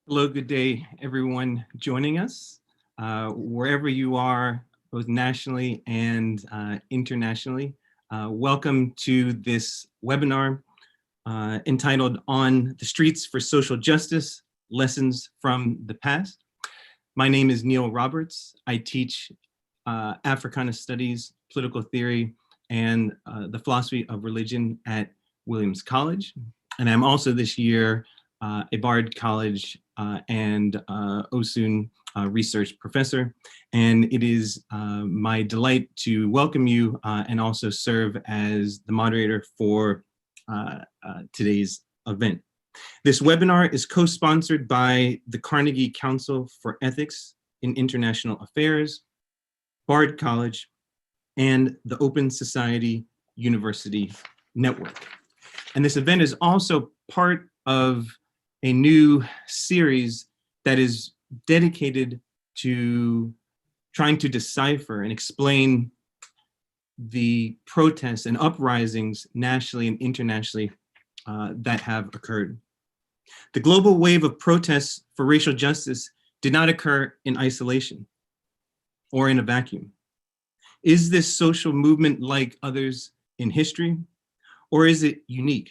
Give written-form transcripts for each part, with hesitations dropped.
Hello, good day, everyone joining us, wherever you are, both nationally and internationally. Welcome to this webinar entitled On the Streets for Social Justice, Lessons from the Past. My name is Neil Roberts. I teach Africana Studies, Political Theory, and the Philosophy of Religion at Williams College. And I'm also this year a Bard College and OSUN research professor. And it is my delight to welcome you and also serve as the moderator for today's event. This webinar is co-sponsored by the Carnegie Council for Ethics in International Affairs, Bard College, and the Open Society University Network. And this event is also part of a new series that is dedicated to trying to decipher and explain the protests and uprisings nationally and internationally that have occurred. The global wave of protests for racial justice did not occur in isolation or in a vacuum. Is this social movement like others in history, or is it unique?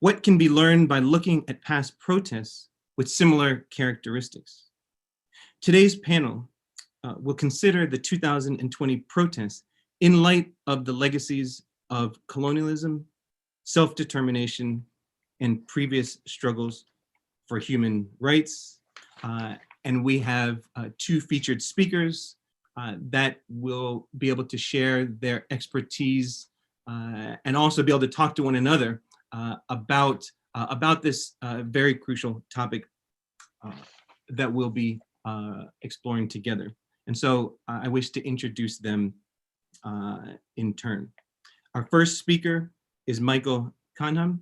What can be learned by looking at past protests with similar characteristics? Today's panel will consider the 2020 protests in light of the legacies of colonialism, self-determination, and previous struggles for human rights. And we have two featured speakers that will be able to share their expertise and also be able to talk to one another about this very crucial topic that we'll be exploring together. And so I wish to introduce them in turn. Our first speaker is Michael Canham.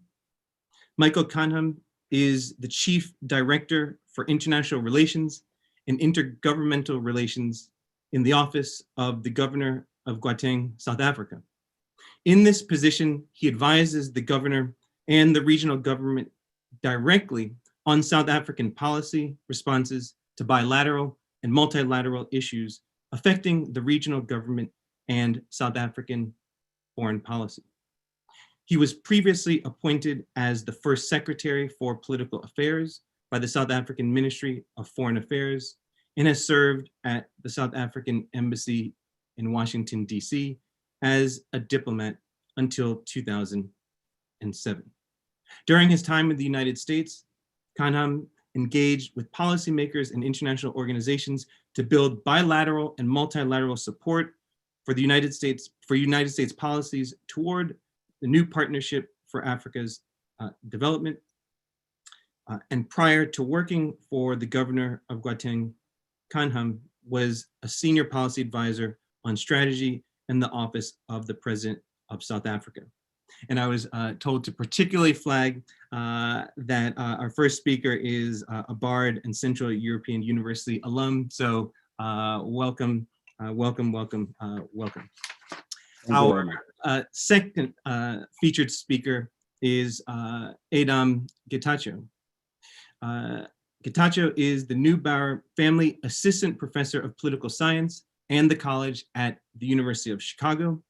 Michael Canham is the Chief Director for International Relations and Intergovernmental Relations in the Office of the Governor of Gauteng, South Africa. In this position, he advises the governor and the regional government directly on South African policy responses to bilateral and multilateral issues affecting the regional government and South African foreign policy. He was previously appointed as the first Secretary for Political Affairs by the South African Ministry of Foreign Affairs and has served at the South African Embassy in Washington, D.C. as a diplomat until 2007. During his time in the United States, Canham engaged with policymakers and international organizations to build bilateral and multilateral support for the United States policies toward the new Partnership for Africa's Development. And prior to working for the Governor of Gauteng, Canham was a senior policy advisor on strategy in the Office of the President of South Africa. And I was told to particularly flag that our first speaker is a Bard and Central European University alum. So welcome, welcome, welcome, welcome. Our second featured speaker is Adom Getachew. Getachew is the Neubauer Family Assistant Professor of Political Science and the college at the University of Chicago.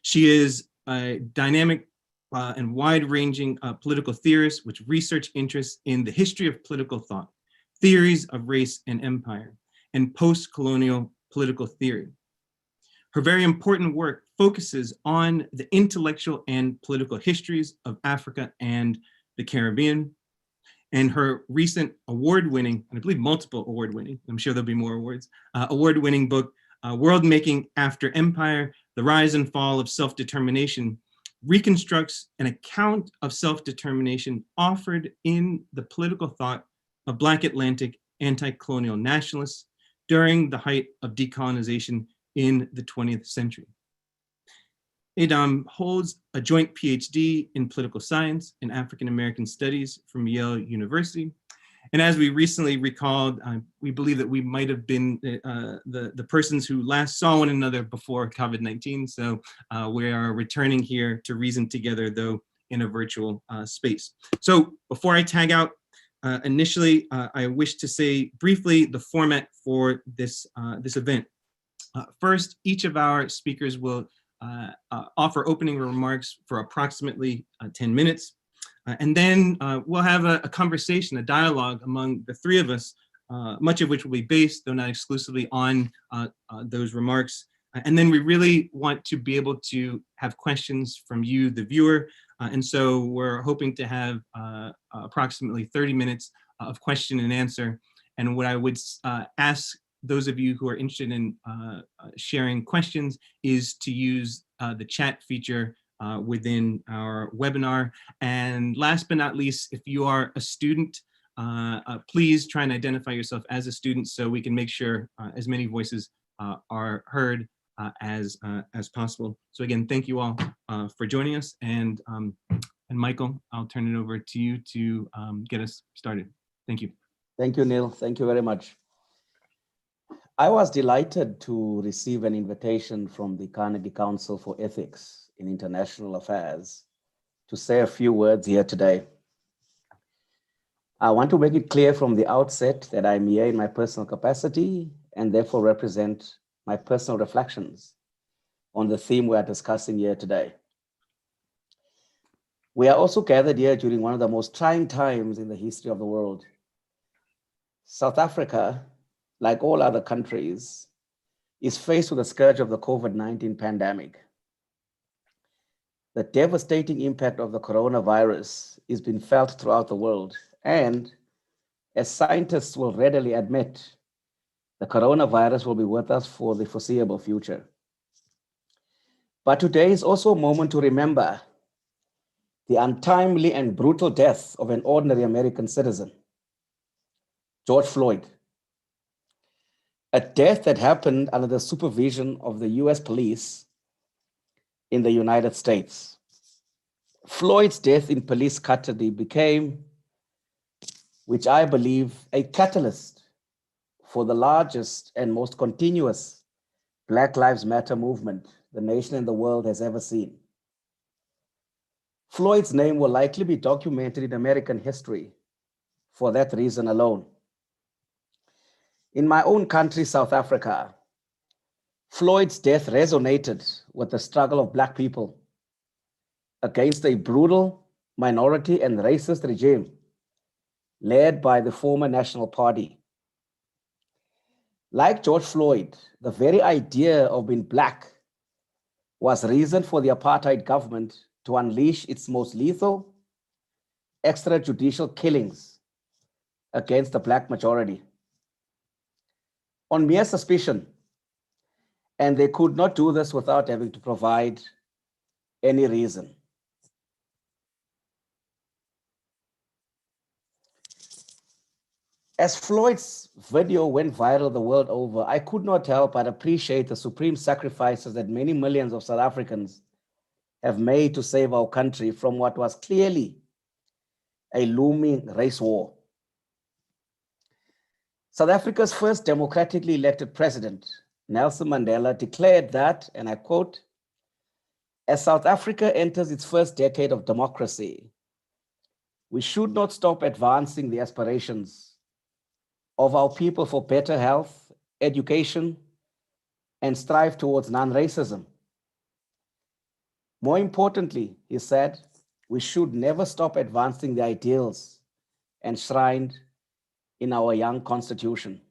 She is a dynamic and wide-ranging political theorist with research interests in the history of political thought, theories of race and empire, and post-colonial political theory. Her very important work focuses on the intellectual and political histories of Africa and the Caribbean. And her recent award-winning, and I believe multiple award-winning, I'm sure there'll be more awards, award-winning book, World Making After Empire, The Rise and Fall of Self-Determination, reconstructs an account of self-determination offered in the political thought of Black Atlantic anti-colonial nationalists during the height of decolonization in the 20th century. Adom holds a joint PhD in political science and African American studies from Yale University. And as we recently recalled, we believe that we might have been the persons who last saw one another before COVID-19. So we are returning here to reason together, though in a virtual space. So before I tag out Initially, I wish to say briefly the format for this event. First, each of our speakers will offer opening remarks for approximately 10 minutes. And then we'll have a conversation, a dialogue among the three of us, much of which will be based, though not exclusively, on those remarks. And then we really want to be able to have questions from you, the viewer. And so we're hoping to have approximately 30 minutes of question and answer. And what I would ask those of you who are interested in sharing questions is to use the chat feature within our webinar. And last but not least, if you are a student, please try and identify yourself as a student so we can make sure as many voices are heard as possible. So again, thank you all for joining us. And Michael, I'll turn it over to you to get us started. Thank you. Thank you, Neil. Thank you very much. I was delighted to receive an invitation from the Carnegie Council for Ethics in International Affairs to say a few words here today. I want to make it clear from the outset that I'm here in my personal capacity and therefore represent my personal reflections on the theme we are discussing here today. We are also gathered here during one of the most trying times in the history of the world. South Africa, like all other countries, is faced with the scourge of the COVID-19 pandemic. The devastating impact of the coronavirus is being felt throughout the world. And as scientists will readily admit, the coronavirus will be with us for the foreseeable future. But today is also a moment to remember the untimely and brutal death of an ordinary American citizen, George Floyd. A death that happened under the supervision of the US police in the United States. Floyd's death in police custody became, which I believe, a catalyst for the largest and most continuous Black Lives Matter movement the nation and the world has ever seen. Floyd's name will likely be documented in American history for that reason alone. In my own country, South Africa, Floyd's death resonated with the struggle of Black people against a brutal minority and racist regime led by the former National Party. Like George Floyd, the very idea of being Black was reason for the apartheid government to unleash its most lethal extrajudicial killings against the Black majority. On mere suspicion, and they could not do this without having to provide any reason. As Floyd's video went viral the world over, I could not help but appreciate the supreme sacrifices that many millions of South Africans have made to save our country from what was clearly a looming race war. South Africa's first democratically elected president, Nelson Mandela, declared that, and I quote, "As South Africa enters its first decade of democracy, we should not stop advancing the aspirations of our people for better health, education, and strive towards non-racism. More importantly," he said, "we should never stop advancing the ideals enshrined in our young constitution."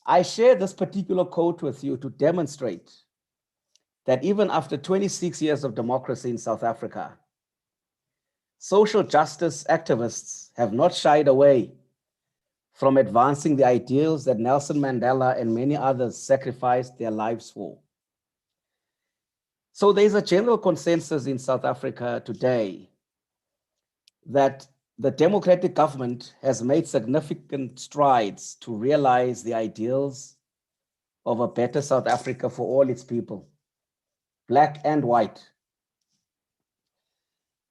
I share this particular quote with you to demonstrate that even after 26 years of democracy in South Africa, social justice activists have not shied away from advancing the ideals that Nelson Mandela and many others sacrificed their lives for. So there's a general consensus in South Africa today that the democratic government has made significant strides to realize the ideals of a better South Africa for all its people, Black and white.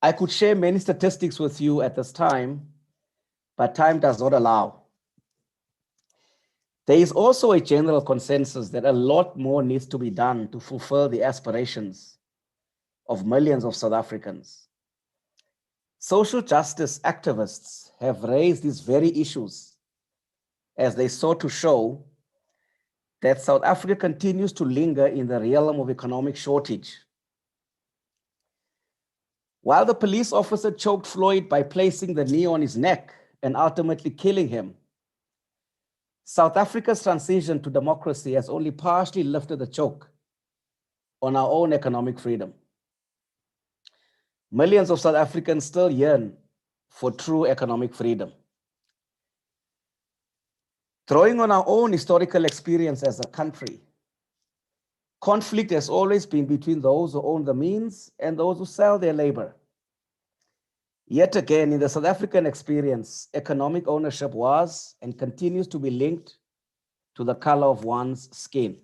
I could share many statistics with you at this time, but time does not allow. There is also a general consensus that a lot more needs to be done to fulfill the aspirations of millions of South Africans. social justice activists have raised these very issues as they sought to show that South Africa continues to linger in the realm of economic shortage. While the police officer choked Floyd by placing the knee on his neck and ultimately killing him, South Africa's transition to democracy has only partially lifted the choke on our own economic freedom. Millions of South Africans still yearn for true economic freedom. Drawing on our own historical experience as a country, conflict has always been between those who own the means and those who sell their labor. Yet again, in the South African experience, economic ownership was and continues to be linked to the color of one's skin.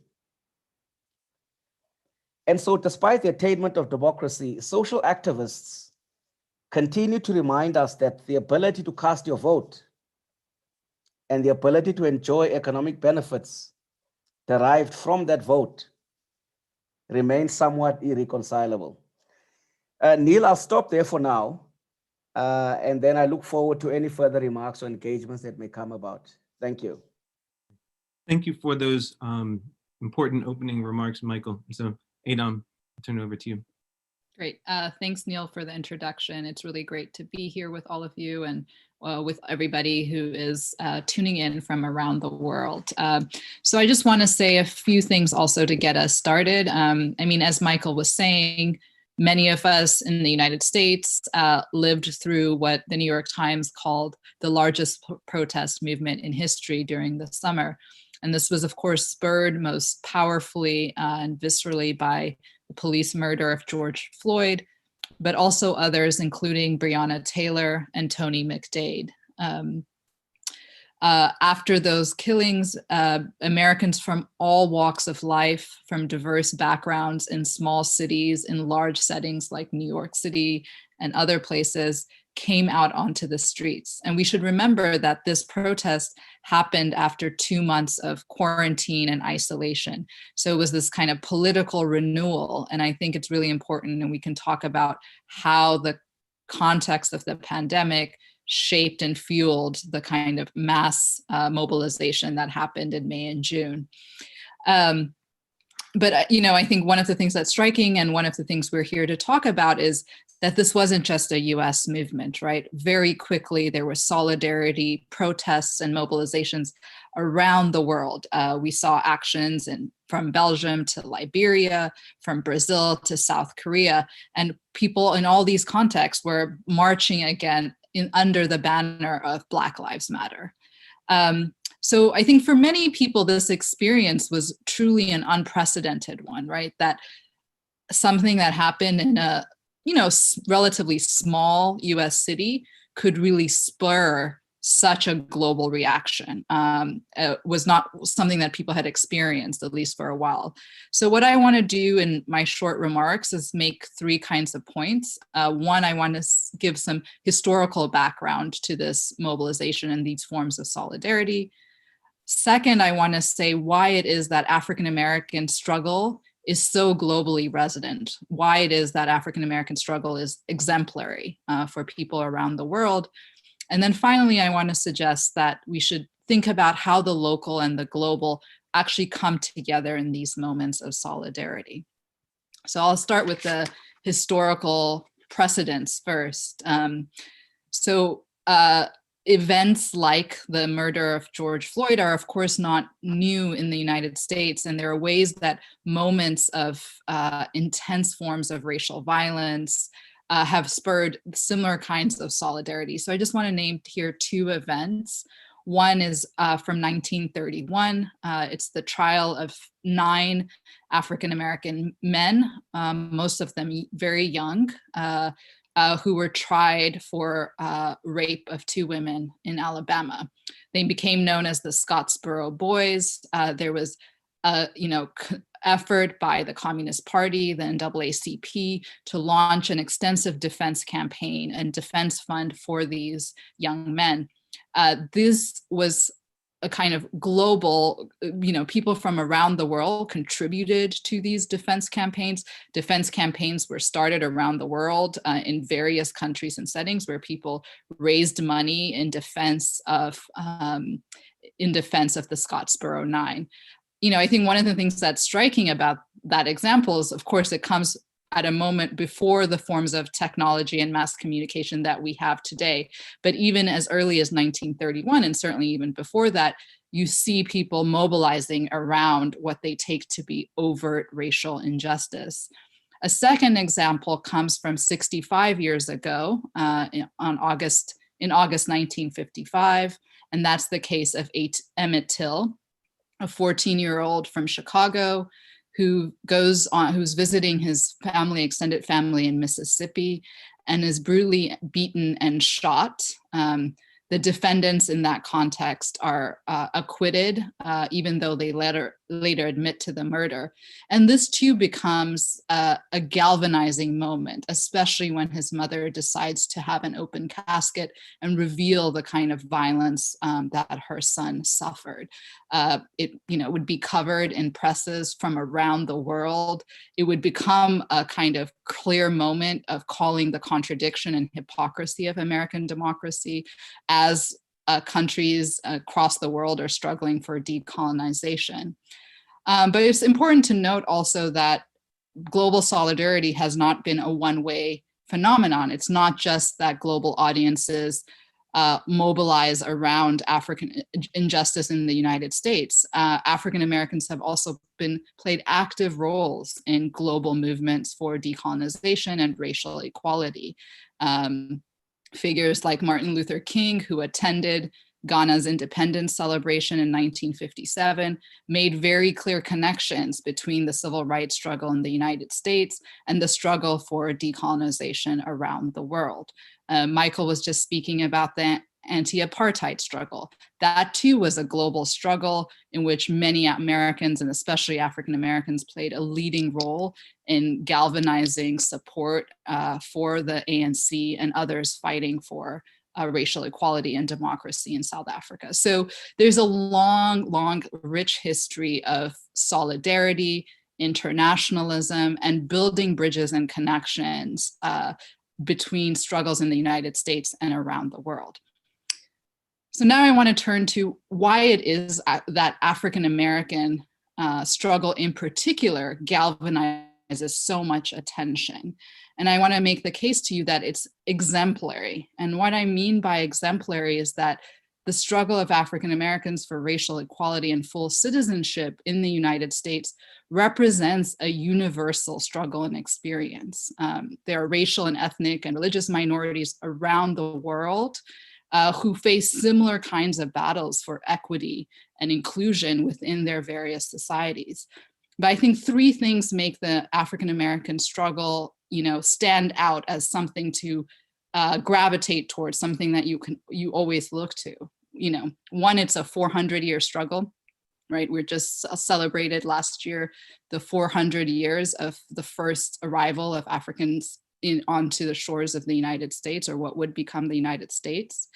And so, despite the attainment of democracy, social activists continue to remind us that the ability to cast your vote and the ability to enjoy economic benefits derived from that vote remain somewhat irreconcilable. Neil, I'll stop there for now. And then I look forward to any further remarks or engagements that may come about. Thank you. Thank you for those important opening remarks, Michael. So, Adom, I'll turn it over to you. Great. Thanks, Neil, for the introduction. It's really great to be here with all of you and with everybody who is tuning in from around the world. So I just want to say a few things also to get us started. I mean, as Michael was saying, many of us in the United States lived through what the New York Times called the largest protest movement in history during the summer. And this was, of course, spurred most powerfully and viscerally by the police murder of George Floyd, but also others, including Breonna Taylor and Tony McDade. After those killings, Americans from all walks of life, from diverse backgrounds in small cities, in large settings like New York City and other places, came out onto the streets. And we should remember that this protest happened after 2 months of quarantine and isolation. So it was this kind of political renewal. And I think it's really important, and we can talk about how the context of the pandemic shaped and fueled the kind of mass mobilization that happened in May and June. But you know, I think one of the things that's striking, and one of the things we're here to talk about, is that this wasn't just a US movement, right? Very quickly, there was solidarity, protests, and mobilizations around the world. We saw actions from Belgium to Liberia, from Brazil to South Korea, and people in all these contexts were marching again under the banner of Black Lives Matter. So I think for many people, this experience was truly an unprecedented one, right? That something that happened in a, you know, relatively small US city could really spur such a global reaction. It was not something that people had experienced, at least for a while. So what I want to do in my short remarks is make 3 kinds of points. One, I want to give some historical background to this mobilization and these forms of solidarity. Second, I want to say why it is that African-American struggle is so globally resonant, why it is that African-American struggle is exemplary for people around the world. And then finally, I want to suggest that we should think about how the local and the global actually come together in these moments of solidarity. So I'll start with the historical precedents first. Events like the murder of George Floyd are, of course, not new in the United States. And there are ways that moments of intense forms of racial violence have spurred similar kinds of solidarity. So I just want to name here 2 events. One is from 1931. It's the trial of 9 African-American men, most of them very young, who were tried for rape of 2 women in Alabama. They became known as the Scottsboro Boys. There was effort by the Communist Party, the NAACP, to launch an extensive defense campaign and defense fund for these young men. This was a kind of global, people from around the world contributed to these defense campaigns. Defense campaigns were started around the world in various countries and settings where people raised money in defense of the Scottsboro Nine. I think one of the things that's striking about that example is, of course, it comes at a moment before the forms of technology and mass communication that we have today. But even as early as 1931, and certainly even before that, you see people mobilizing around what they take to be overt racial injustice. A second example comes from 65 years ago, in August 1955, and that's the case of Emmett Till, a 14-year-old from Chicago who's visiting his extended family in Mississippi, and is brutally beaten and shot. The defendants in that context are acquitted, even though they later admit to the murder. And this too becomes a galvanizing moment, especially when his mother decides to have an open casket and reveal the kind of violence that her son suffered. It would be covered in presses from around the world. It would become a kind of clear moment of calling the contradiction and hypocrisy of American democracy as countries across the world are struggling for decolonization. But it's important to note also that global solidarity has not been a one-way phenomenon. It's not just that global audiences mobilize around African injustice in the United States. African Americans have also played active roles in global movements for decolonization and racial equality. Figures like Martin Luther King, who attended Ghana's independence celebration in 1957, made very clear connections between the civil rights struggle in the United States and the struggle for decolonization around the world. Michael was just speaking about the anti-apartheid struggle. That too was a global struggle in which many Americans, and especially African Americans, played a leading role in galvanizing support for the ANC and others fighting for racial equality and democracy in South Africa. So there's a long, rich history of solidarity, internationalism, and building bridges and connections between struggles in the United States and around the world. So now I want to turn to why it is that African American struggle in particular galvanizes so much attention. And I want to make the case to you that it's exemplary. And what I mean by exemplary is that the struggle of African Americans for racial equality and full citizenship in the United States represents a universal struggle and experience. There are racial and ethnic and religious minorities around the world who face similar kinds of battles for equity and inclusion within their various societies. But I think three things make the African American struggle, stand out as something to gravitate towards, something that you always look to. One, it's a 400-year struggle, right? We just celebrated last year the 400 years of the first arrival of Africans onto the shores of the United States, or what would become the United States.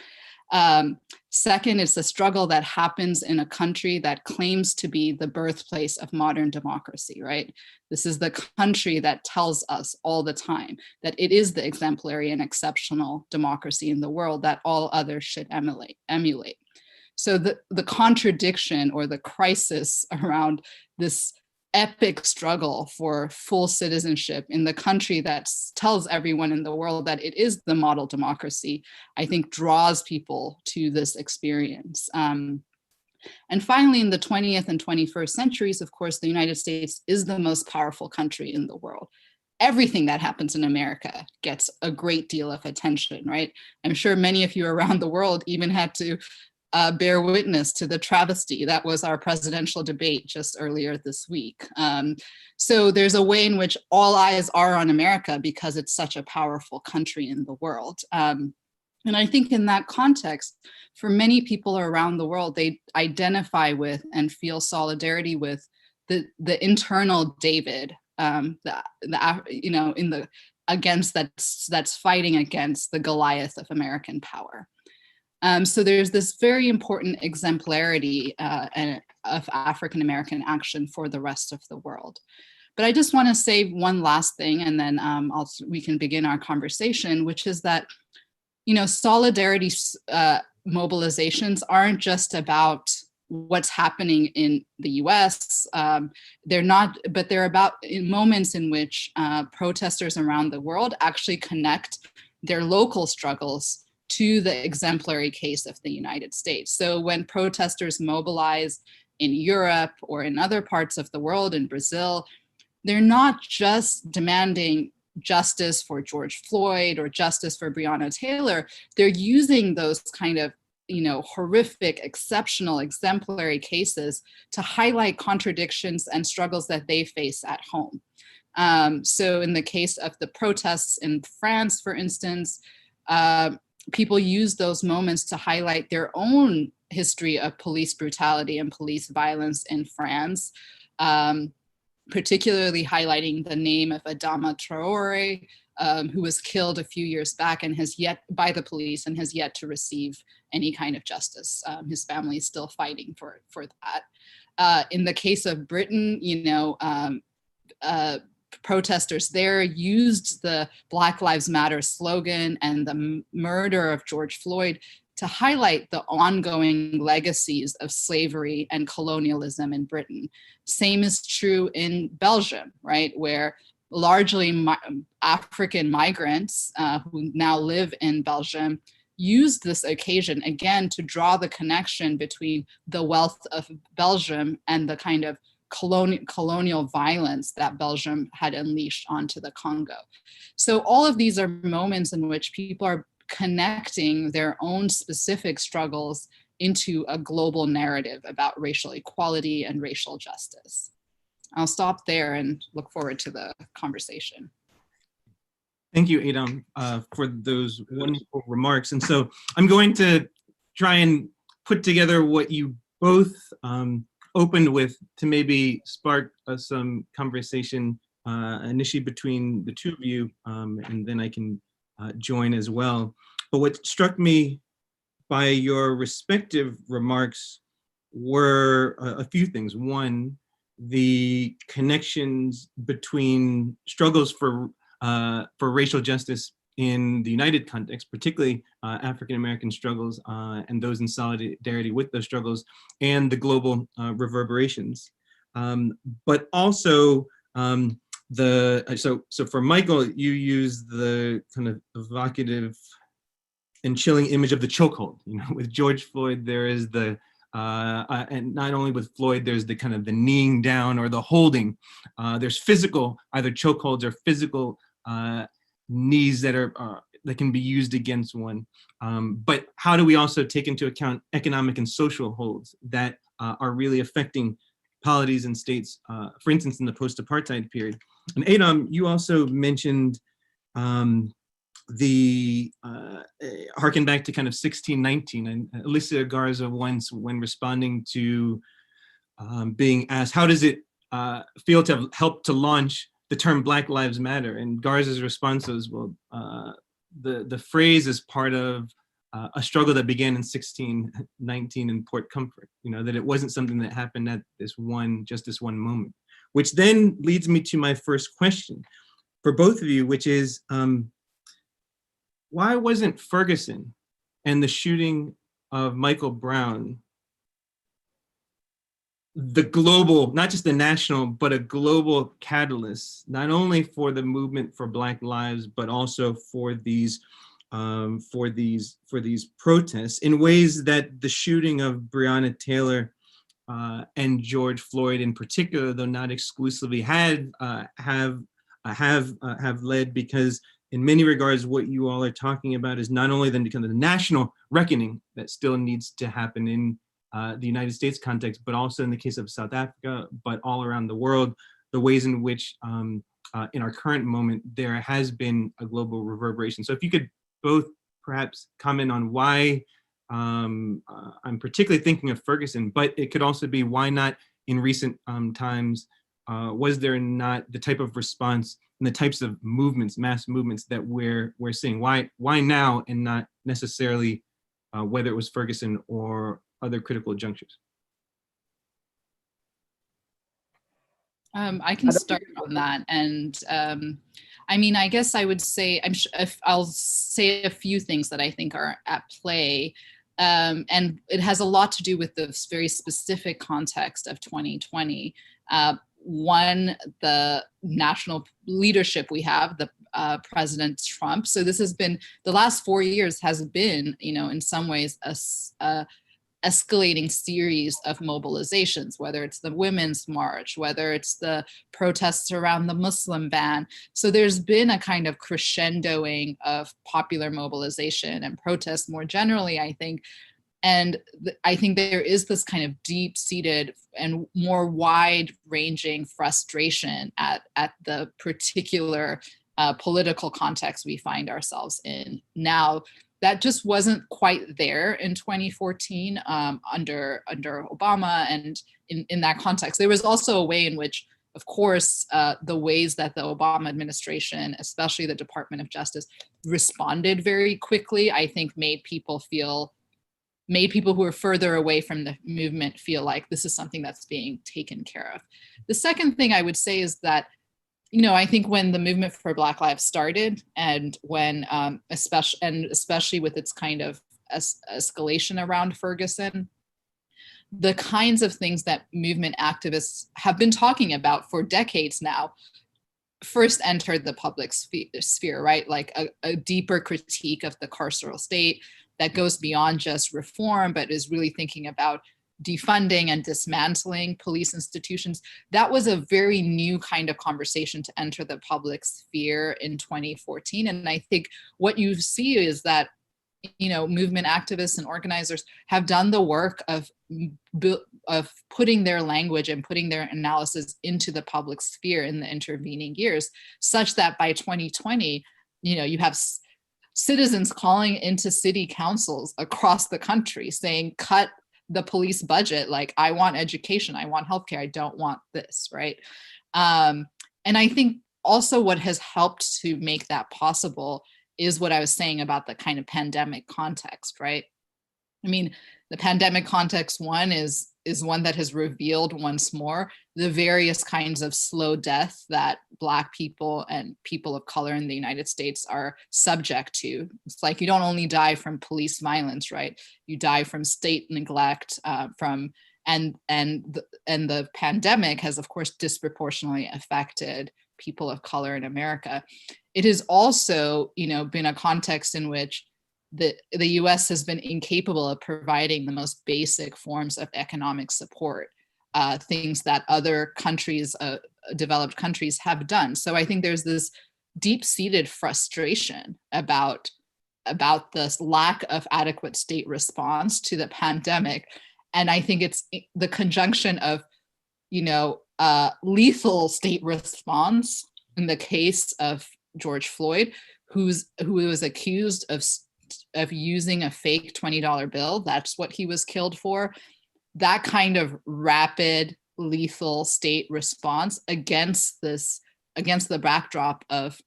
Second, it's a struggle that happens in a country that claims to be the birthplace of modern democracy, right? This is the country that tells us all the time that it is the exemplary and exceptional democracy in the world that all others should emulate. So the contradiction or the crisis around this epic struggle for full citizenship in the country that tells everyone in the world that it is the model democracy, I think draws people to this experience. And finally, in the 20th and 21st centuries, of course, the United States is the most powerful country in the world. Everything that happens in America gets a great deal of attention, right? I'm sure many of you around the world even had to bear witness to the travesty that was our presidential debate just earlier this week. So there's a way in which all eyes are on America because it's such a powerful country in the world. And I think in that context, for many people around the world, they identify with and feel solidarity with the internal David, that's fighting against the Goliath of American power. So there's this very important exemplarity of African-American action for the rest of the world. But I just want to say one last thing, and then we can begin our conversation, which is that, solidarity mobilizations aren't just about what's happening in the US. They're not, but they're about moments in which protesters around the world actually connect their local struggles to the exemplary case of the United States. So when protesters mobilize in Europe or in other parts of the world, in Brazil, they're not just demanding justice for George Floyd or justice for Breonna Taylor. They're using those kind of, horrific, exceptional, exemplary cases to highlight contradictions and struggles that they face at home. So in the case of the protests in France, for instance, people use those moments to highlight their own history of police brutality and police violence in France, particularly highlighting the name of Adama Traore, who was killed a few years back and by the police and has yet to receive any kind of justice. His family is still fighting for that. In the case of Britain, protesters there used the Black Lives Matter slogan and the murder of George Floyd to highlight the ongoing legacies of slavery and colonialism in Britain. Same is true in Belgium, right, where largely African migrants who now live in Belgium used this occasion again to draw the connection between the wealth of Belgium and the kind of colonial violence that Belgium had unleashed onto the Congo. So all of these are moments in which people are connecting their own specific struggles into a global narrative about racial equality and racial justice. I'll stop there and look forward to the conversation. Thank you, Adom, for those wonderful remarks. And so I'm going to try and put together what you both opened with to maybe spark some conversation initially between the two of you, and then I can join as well. But what struck me by your respective remarks were a few things. One, the connections between struggles for racial justice in the United context, particularly African-American struggles and those in solidarity with those struggles, and the global reverberations. But also, so for Michael, you use the kind of evocative and chilling image of the chokehold. With George Floyd, there is the and not only with Floyd, there's the kind of the kneeing down or the holding. There's physical, either chokeholds or physical knees that can be used against one. But how do we also take into account economic and social holds that are really affecting polities and states, for instance, in the post-apartheid period? And Adom, you also mentioned harken back to kind of 1619, and Alicia Garza once, when responding to being asked, how does it feel to have helped to launch the term Black Lives Matter? And Garza's response was, well, the phrase is part of a struggle that began in 1619 in Port Comfort, that it wasn't something that happened at just this one moment. Which then leads me to my first question for both of you, which is, why wasn't Ferguson and the shooting of Michael Brown the global, not just the national, but a global catalyst, not only for the movement for Black lives, but also for these protests, in ways that the shooting of Breonna Taylor and George Floyd in particular, though not exclusively, have led? Because in many regards, what you all are talking about is not only the kind of the national reckoning that still needs to happen in the United States context, but also in the case of South Africa, but all around the world, the ways in which in our current moment, there has been a global reverberation. So if you could both perhaps comment on why, I'm particularly thinking of Ferguson, but it could also be why not in recent times, was there not the type of response and the types of movements, mass movements that we're seeing? Why now and not necessarily whether it was Ferguson or other critical junctures? I can start on that. And I mean, I guess I would say, I'll say a few things that I think are at play. And it has a lot to do with the very specific context of 2020. One, the national leadership we have, the President Trump. So this has been, the last 4 years has been, in some ways, a escalating series of mobilizations, whether it's the Women's March, whether it's the protests around the Muslim ban. So there's been a kind of crescendoing of popular mobilization and protest more generally, I think. And I think there is this kind of deep-seated and more wide-ranging frustration at the particular political context we find ourselves in now. That just wasn't quite there in 2014 under Obama, and in that context. There was also a way in which, of course, the ways that the Obama administration, especially the Department of Justice, responded very quickly, I think made people who are further away from the movement feel like this is something that's being taken care of. The second thing I would say is that, I think when the movement for Black Lives started, and when, especially with its kind of escalation around Ferguson, the kinds of things that movement activists have been talking about for decades now first entered the public sphere, right? Like a deeper critique of the carceral state that goes beyond just reform, but is really thinking about defunding and dismantling police institutions. That was a very new kind of conversation to enter the public sphere in 2014. And I think what you see is that, movement activists and organizers have done the work of putting their language and putting their analysis into the public sphere in the intervening years, such that by 2020, you have citizens calling into city councils across the country saying, cut the police budget, like, I want education, I want healthcare, I don't want this, right? And I think also what has helped to make that possible is what I was saying about the kind of pandemic context, right? I mean, the pandemic context is one that has revealed once more the various kinds of slow death that Black people and people of color in the United States are subject to. It's like you don't only die from police violence, right? You die from state neglect, and the pandemic has, of course, disproportionately affected people of color in America. It has also, been a context in which the US has been incapable of providing the most basic forms of economic support, things that other countries, developed countries, have done. So I think there's this deep-seated frustration about this lack of adequate state response to the pandemic. And I think it's the conjunction of, lethal state response in the case of George Floyd, who was accused of using a fake $20 bill. That's what he was killed for. That kind of rapid, lethal state response against the backdrop of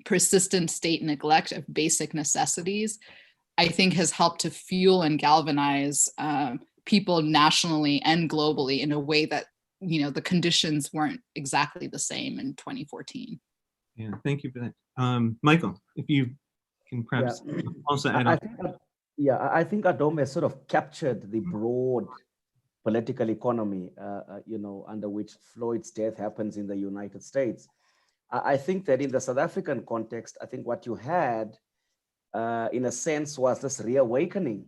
persistent state neglect of basic necessities, I think has helped to fuel and galvanize people nationally and globally in a way that, the conditions weren't exactly the same in 2014. Yeah, thank you for that. Michael, if you can perhaps also add on. I think Adom has sort of captured the broad political economy, under which Floyd's death happens in the United States. I think that in the South African context, I think what you had, in a sense, was this reawakening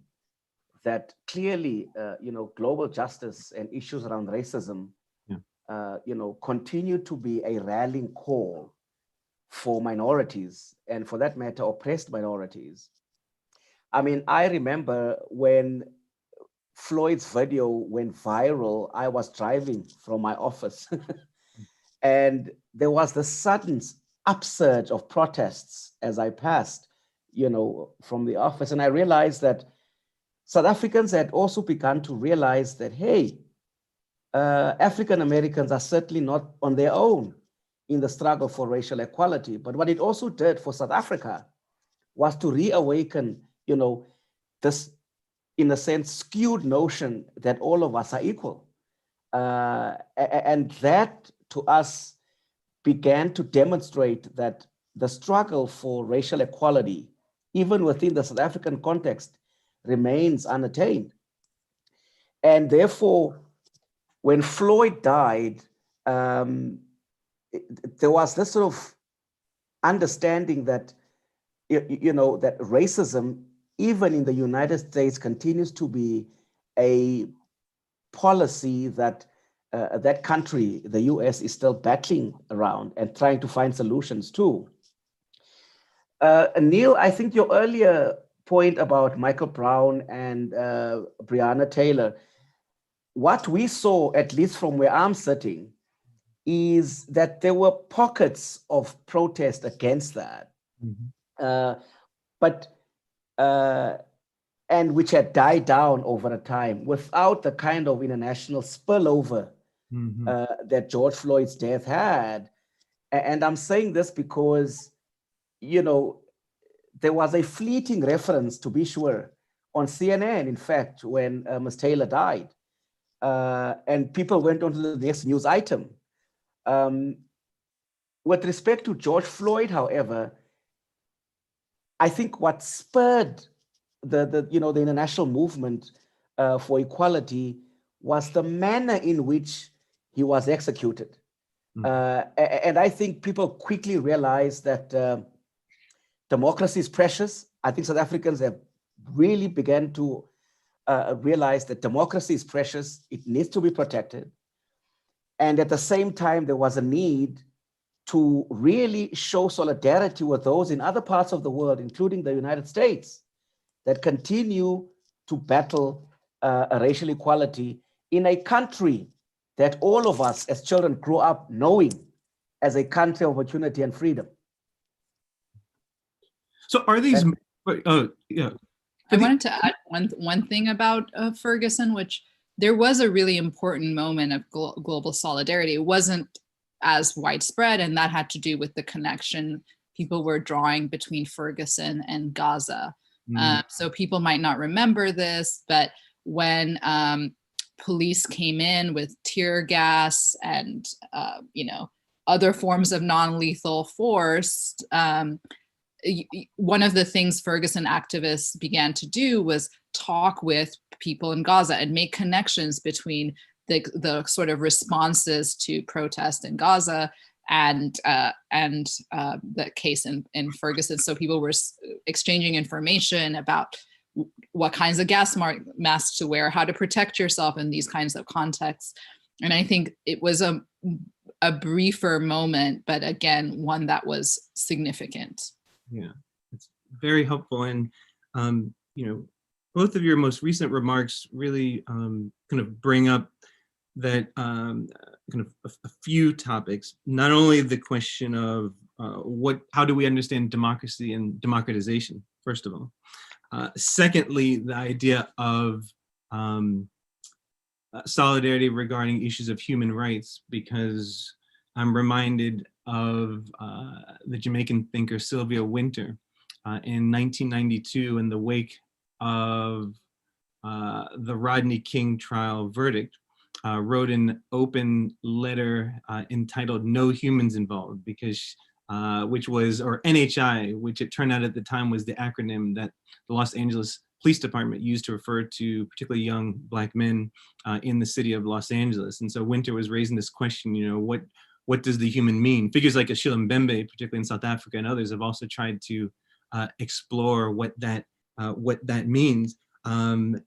that clearly, global justice and issues around racism, continue to be a rallying call for minorities, and for that matter, oppressed minorities. I mean, I remember when Floyd's video went viral, I was driving from my office and there was the sudden upsurge of protests as I passed, from the office. And I realized that South Africans had also begun to realize that, hey, African Americans are certainly not on their own in the struggle for racial equality. But what it also did for South Africa was to reawaken, this in a sense, skewed notion that all of us are equal. And that, to us, began to demonstrate that the struggle for racial equality, even within the South African context, remains unattained. And therefore, when Floyd died, there was this sort of understanding that, that racism, even in the United States, continues to be a policy that that country, the US, is still battling around and trying to find solutions to. Neil, I think your earlier point about Michael Brown and Breonna Taylor, what we saw, at least from where I'm sitting, is that there were pockets of protest against that, and which had died down over a time without the kind of international spillover that George Floyd's death had. And I'm saying this because, there was a fleeting reference, to be sure, on CNN, in fact, when Ms. Taylor died. And people went on to the next news item. With respect to George Floyd, however, I think what spurred the international movement for equality was the manner in which he was executed. And I think people quickly realized that democracy is precious. I think South Africans have really begun to realize that democracy is precious. It needs to be protected. And at the same time, there was a need to really show solidarity with those in other parts of the world, including the United States, that continue to battle racial equality in a country that all of us as children grew up knowing as a country of opportunity and freedom. So are these, yeah. I wanted to add one thing about Ferguson, which there was a really important moment of global solidarity. It wasn't as widespread, and that had to do with the connection people were drawing between Ferguson and Gaza. So people might not remember this, but when police came in with tear gas and other forms of non-lethal force, one of the things Ferguson activists began to do was talk with people in Gaza and make connections between the sort of responses to protest in Gaza and the case in Ferguson. So people were exchanging information about what kinds of gas masks to wear, how to protect yourself in these kinds of contexts. And I think it was a briefer moment, but again, one that was significant. Yeah, it's very helpful. And, both of your most recent remarks really kind of bring up that kind of a few topics, not only the question of how do we understand democracy and democratization, first of all. Secondly, the idea of solidarity regarding issues of human rights, because I'm reminded of the Jamaican thinker Sylvia Wynter in 1992 in the wake of the Rodney King trial verdict, wrote an open letter entitled "No Humans Involved," because which was, or NHI, which it turned out at the time was the acronym that the Los Angeles Police Department used to refer to particularly young Black men in the city of Los Angeles. And so Wynter was raising this question, what does the human mean? Figures like Achille Mbembe, particularly in South Africa, and others have also tried to explore what that means. And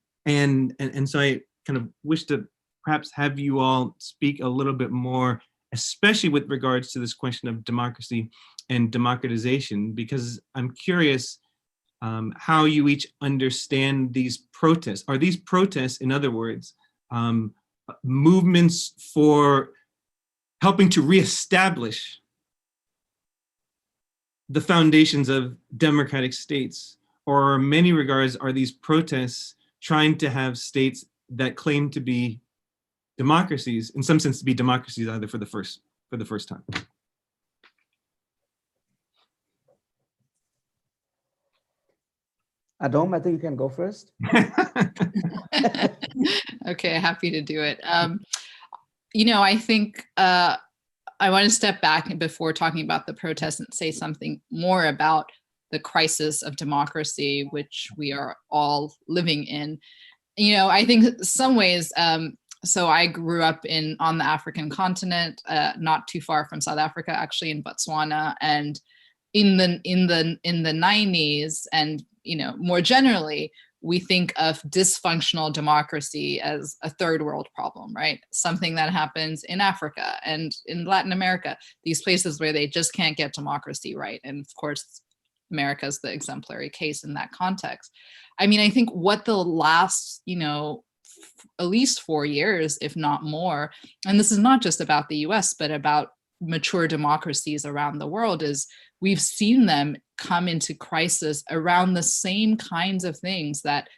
so I kind of wish to perhaps have you all speak a little bit more, especially with regards to this question of democracy and democratization, because I'm curious how you each understand these protests. Are these protests, in other words, movements for helping to reestablish the foundations of democratic states? Or in many regards, are these protests trying to have states that claim to be democracies, in some sense to be democracies either for the first time? Adom, I think you can go first. Okay, happy to do it. I think I want to step back before talking about the protests and say something more about the crisis of democracy, which we are all living in. I think some ways, so I grew up on the African continent, not too far from South Africa, actually in Botswana, and in the 90s, and more generally, we think of dysfunctional democracy as a third world problem, right? Something that happens in Africa and in Latin America, these places where they just can't get democracy right. And of course, America is the exemplary case in that context. I mean, I think what the last, at least 4 years, if not more, and this is not just about the US, but about mature democracies around the world, is we've seen them come into crisis around the same kinds of things that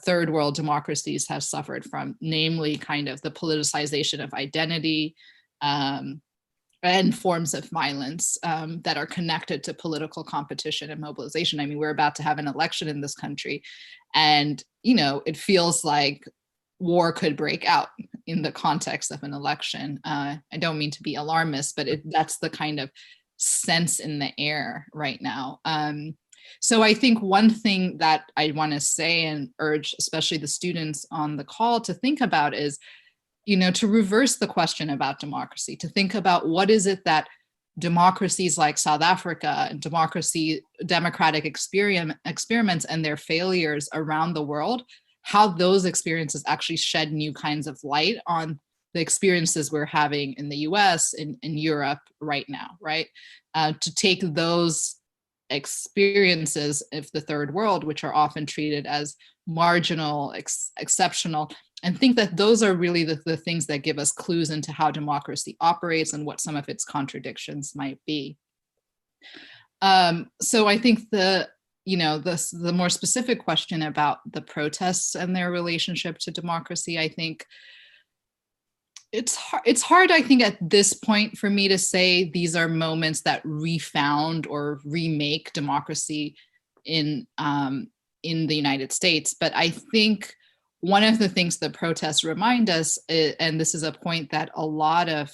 third world democracies have suffered from, namely kind of the politicization of identity and forms of violence that are connected to political competition and mobilization. I mean, we're about to have an election in this country, and it feels like war could break out in the context of an election. I don't mean to be alarmist, but that's the kind of sense in the air right now. So I think one thing that I want to say and urge, especially the students on the call, to think about is, to reverse the question about democracy, to think about what is it that democracies like South Africa and democratic experiments and their failures around the world, how those experiences actually shed new kinds of light on the experiences we're having in the US, in Europe right now, right? To take those experiences of the third world, which are often treated as marginal, exceptional, and think that those are really the things that give us clues into how democracy operates and what some of its contradictions might be. So I think the more specific question about the protests and their relationship to democracy, I think it's hard, I think, at this point for me to say these are moments that refound or remake democracy in the United States. But I think one of the things the protests remind us, and this is a point that a lot of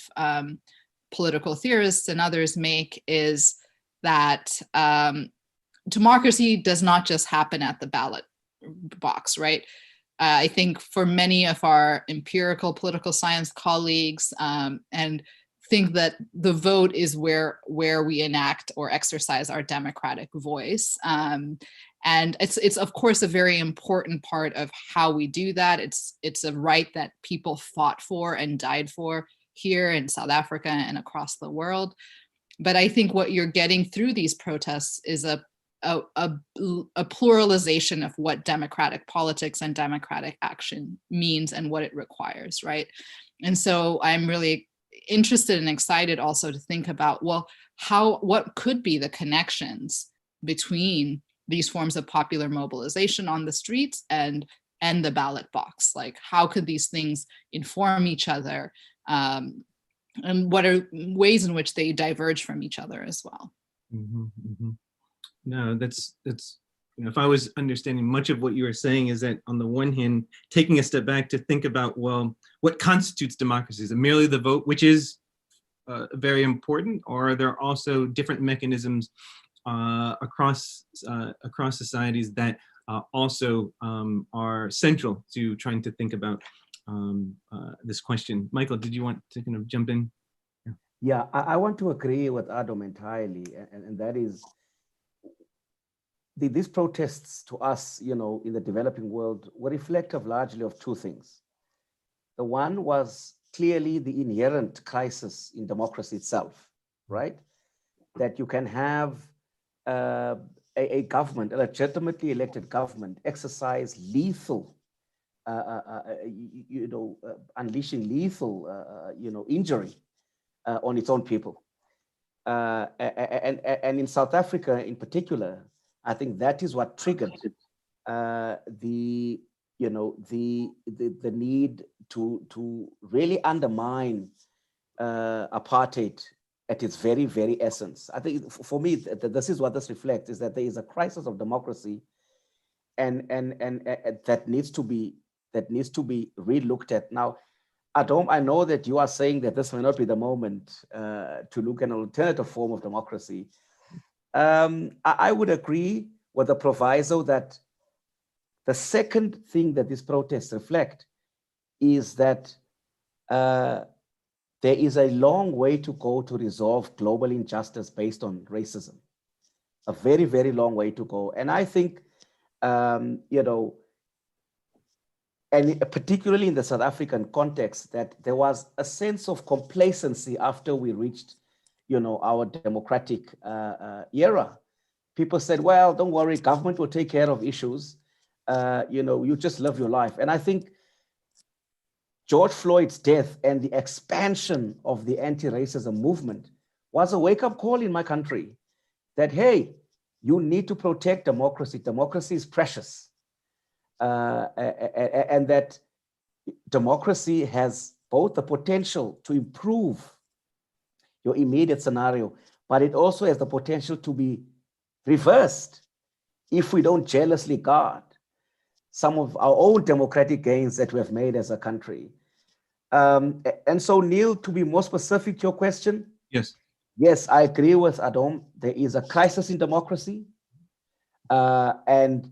political theorists and others make, is that democracy does not just happen at the ballot box, right? I think for many of our empirical political science colleagues, and think that the vote is where we enact or exercise our democratic voice. And it's of course a very important part of how we do that. It's a right that people fought for and died for here in South Africa and across the world. But I think what you're getting through these protests is a pluralization of what democratic politics and democratic action means and what it requires, right? And so I'm really interested and excited also to think about, well, what could be the connections between these forms of popular mobilization on the streets and the ballot box? Like, how could these things inform each other? And what are ways in which they diverge from each other as well? Mm-hmm, mm-hmm. No, that's if I was understanding, much of what you were saying is that on the one hand, taking a step back to think about, well, what constitutes democracy? Is it merely the vote, which is very important, or are there also different mechanisms across societies that also are central to trying to think about this question? Michael, did you want to kind of jump in? Yeah, I want to agree with Adom entirely, and that is, these protests to us, in the developing world, were reflective largely of two things. The one was clearly the inherent crisis in democracy itself, right? That you can have a government, a legitimately elected government, exercise lethal, unleashing lethal, injury on its own people. And in South Africa in particular, I think that is what triggered the need to really undermine apartheid at its very, very essence. I think for me, this is what this reflects, is that there is a crisis of democracy and that needs to be re-looked at. Now, Adom, I know that you are saying that this may not be the moment to look at an alternative form of democracy. I would agree with the proviso that the second thing that these protests reflect is that there is a long way to go to resolve global injustice based on racism. A very, very long way to go. And I think, you know, and particularly in the South African context, that there was a sense of complacency after we reached, you know, our democratic era. People said, well, don't worry, government will take care of issues. You know, you just live your life. And I think George Floyd's death and the expansion of the anti-racism movement was a wake-up call in my country that, hey, you need to protect democracy. Democracy is precious. And that democracy has both the potential to improve your immediate scenario, but it also has the potential to be reversed if we don't jealously guard some of our own democratic gains that we have made as a country. And so, Neil, to be more specific to your question, yes, I agree with Adom. There is a crisis in democracy, and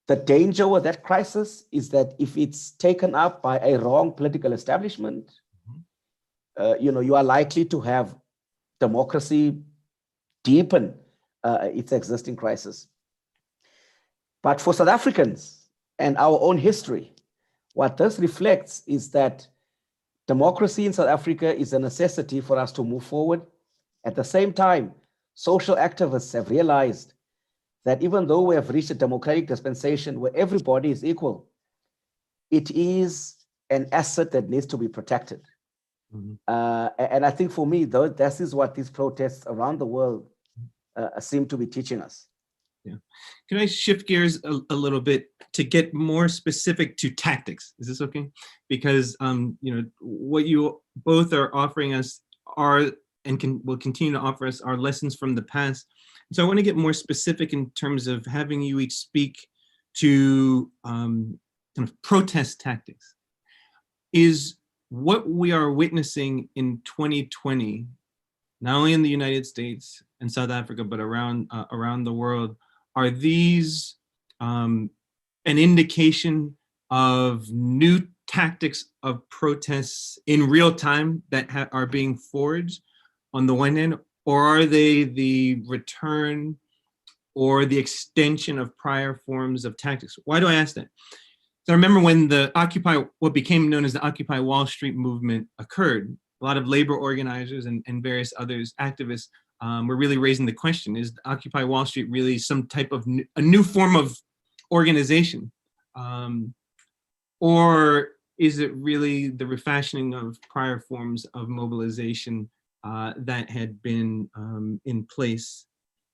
the danger with that crisis is that if it's taken up by a wrong political establishment, you know, you are likely to have democracy deepen its existing crisis. But for South Africans and our own history, what this reflects is that democracy in South Africa is a necessity for us to move forward. At the same time, social activists have realized that even though we have reached a democratic dispensation where everybody is equal, it is an asset that needs to be protected. And I think for me, though, this is what these protests around the world seem to be teaching us. Yeah. Can I shift gears a little bit to get more specific to tactics? Is this okay? Because you know, what you both are offering us are and will continue to offer us are lessons from the past. So I want to get more specific in terms of having you each speak to kind of protest tactics. Is what we are witnessing in 2020, not only in the United States and South Africa, but around the world, are these an indication of new tactics of protests in real time that are being forged on the one hand, or are they the return or the extension of prior forms of tactics? Why do I ask that? So I remember when the what became known as the Occupy Wall Street movement occurred, a lot of labor organizers and various others, activists, were really raising the question, is Occupy Wall Street really some type of a new form of organization? Or is it really the refashioning of prior forms of mobilization that had been in place?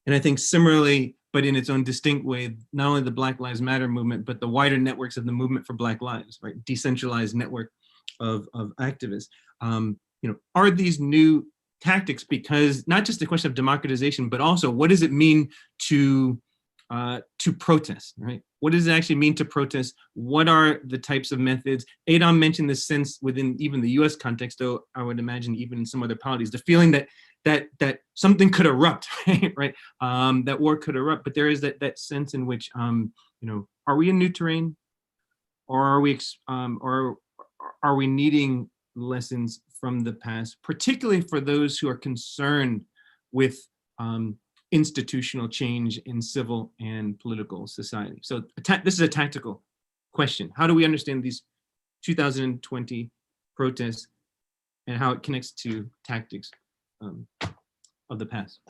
And I think similarly, but in its own distinct way, not only the Black Lives Matter movement, but the wider networks of the movement for Black Lives, right? Decentralized network of activists. You know, are these new tactics? Because not just the question of democratization, but also what does it mean to protest, right? What does it actually mean to protest? What are the types of methods? Adom mentioned this sense within even the US context, though I would imagine even in some other polities, the feeling that something could erupt, right? That war could erupt, but there is that sense in which, you know, are we in new terrain, or are we needing lessons from the past, particularly for those who are concerned with institutional change in civil and political society? So this is a tactical question. How do we understand these 2020 protests and how it connects to tactics of the past?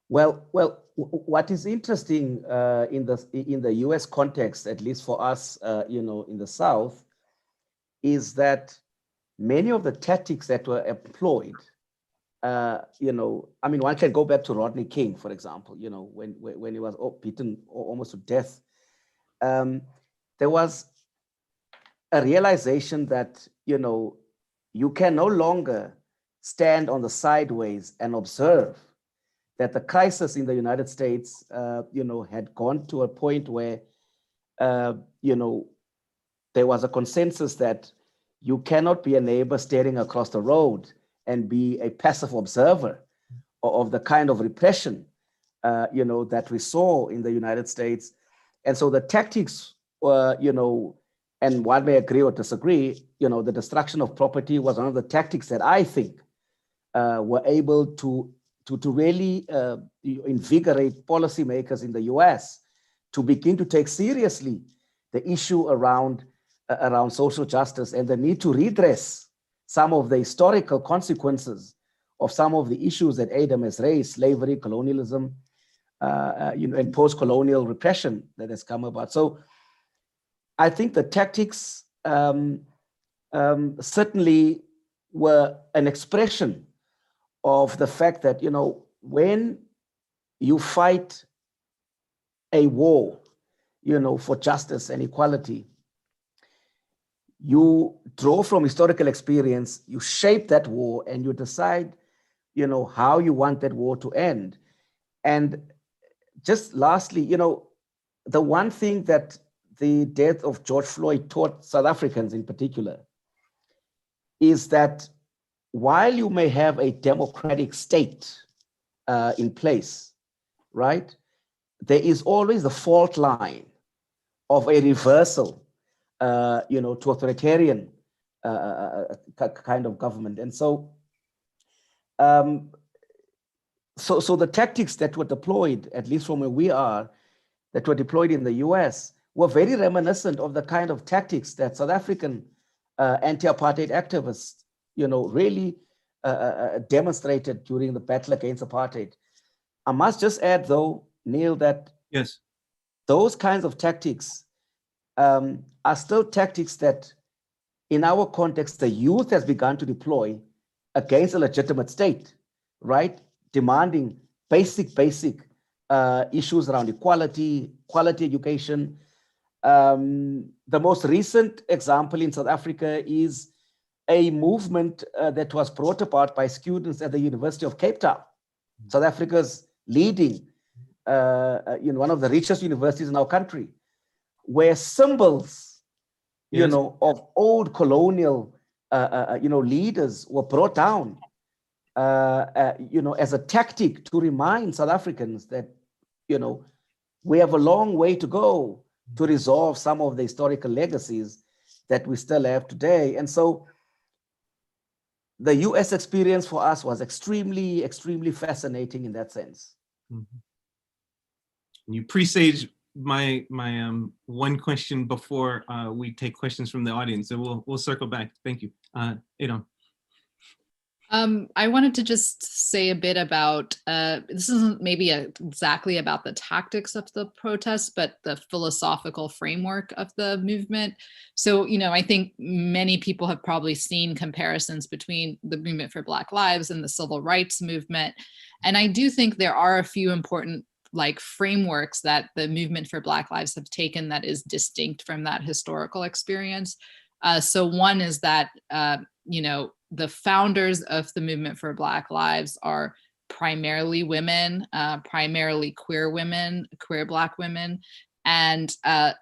Well, what is interesting in the US context, at least for us, you know, in the South, is that many of the tactics that were employed, you know, I mean, one can go back to Rodney King, for example, you know, when he was beaten almost to death. There was a realization that, you know, you can no longer stand on the sideways and observe that the crisis in the United States, had gone to a point where, there was a consensus that you cannot be a neighbor staring across the road and be a passive observer of the kind of repression, that we saw in the United States. And so the tactics were, and one may agree or disagree, the destruction of property was one of the tactics that I think were able to really invigorate policymakers in the US to begin to take seriously the issue around social justice and the need to redress some of the historical consequences of some of the issues that Adom has raised, slavery, colonialism, and post-colonial repression that has come about. So I think the tactics certainly were an expression of the fact that, when you fight a war, for justice and equality, you draw from historical experience, you shape that war, and you decide, how you want that war to end. And just lastly, the one thing that the death of George Floyd taught South Africans in particular is that while you may have a democratic state in place, right, there is always the fault line of a reversal, to authoritarian kind of government. And so, so the tactics that were deployed, at least from where we are, that were deployed in the US, were very reminiscent of the kind of tactics that South African anti-apartheid activists, really demonstrated during the battle against apartheid. I must just add, though, Neil, that yes, those kinds of tactics are still tactics that, in our context, the youth has begun to deploy against a legitimate state, right? Demanding basic issues around equality, quality education. The most recent example in South Africa is a movement that was brought about by students at the University of Cape Town, South Africa's leading, one of the richest universities in our country, where symbols, yes, of old colonial, leaders were brought down, as a tactic to remind South Africans that, we have a long way to go to resolve some of the historical legacies that we still have today. And so the US experience for us was extremely, extremely fascinating in that sense. Mm-hmm. You presaged my one question before we take questions from the audience, so we'll circle back. Thank you, Adom. I wanted to just say a bit about, this isn't maybe exactly about the tactics of the protests, but the philosophical framework of the movement. So, I think many people have probably seen comparisons between the movement for Black Lives and the civil rights movement. And I do think there are a few important frameworks that the movement for Black Lives have taken that is distinct from that historical experience. So one is that, the founders of the movement for Black Lives are primarily women, primarily queer women, queer Black women. And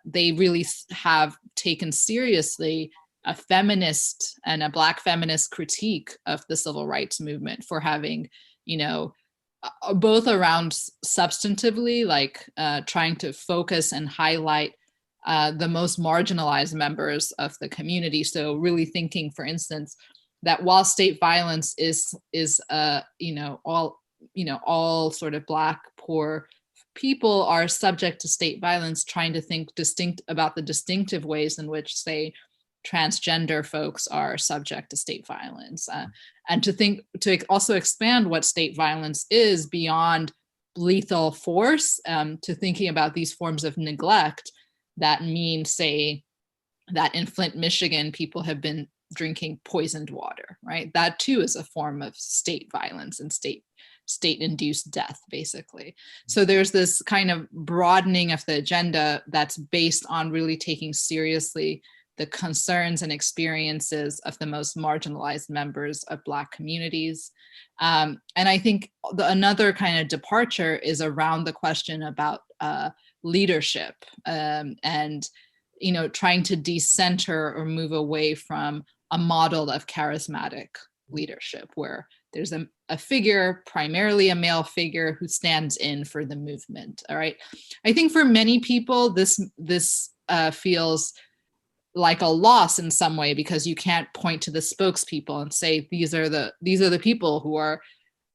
they really have taken seriously a feminist and a Black feminist critique of the civil rights movement for having, both around substantively, trying to focus and highlight the most marginalized members of the community. So really thinking, for instance, that while state violence is all sort of Black poor people are subject to state violence, trying to think about the distinctive ways in which, say, transgender folks are subject to state violence, and to also expand what state violence is beyond lethal force, to thinking about these forms of neglect that mean, say, that in Flint, Michigan, people have been drinking poisoned water, right? That too is a form of state violence and state-induced death, basically. So there's this kind of broadening of the agenda that's based on really taking seriously the concerns and experiences of the most marginalized members of Black communities. And I think another kind of departure is around the question about leadership, and trying to decenter or move away from a model of charismatic leadership, where there's a figure, primarily a male figure, who stands in for the movement. All right. I think for many people, this feels like a loss in some way, because you can't point to the spokespeople and say, these are the people who are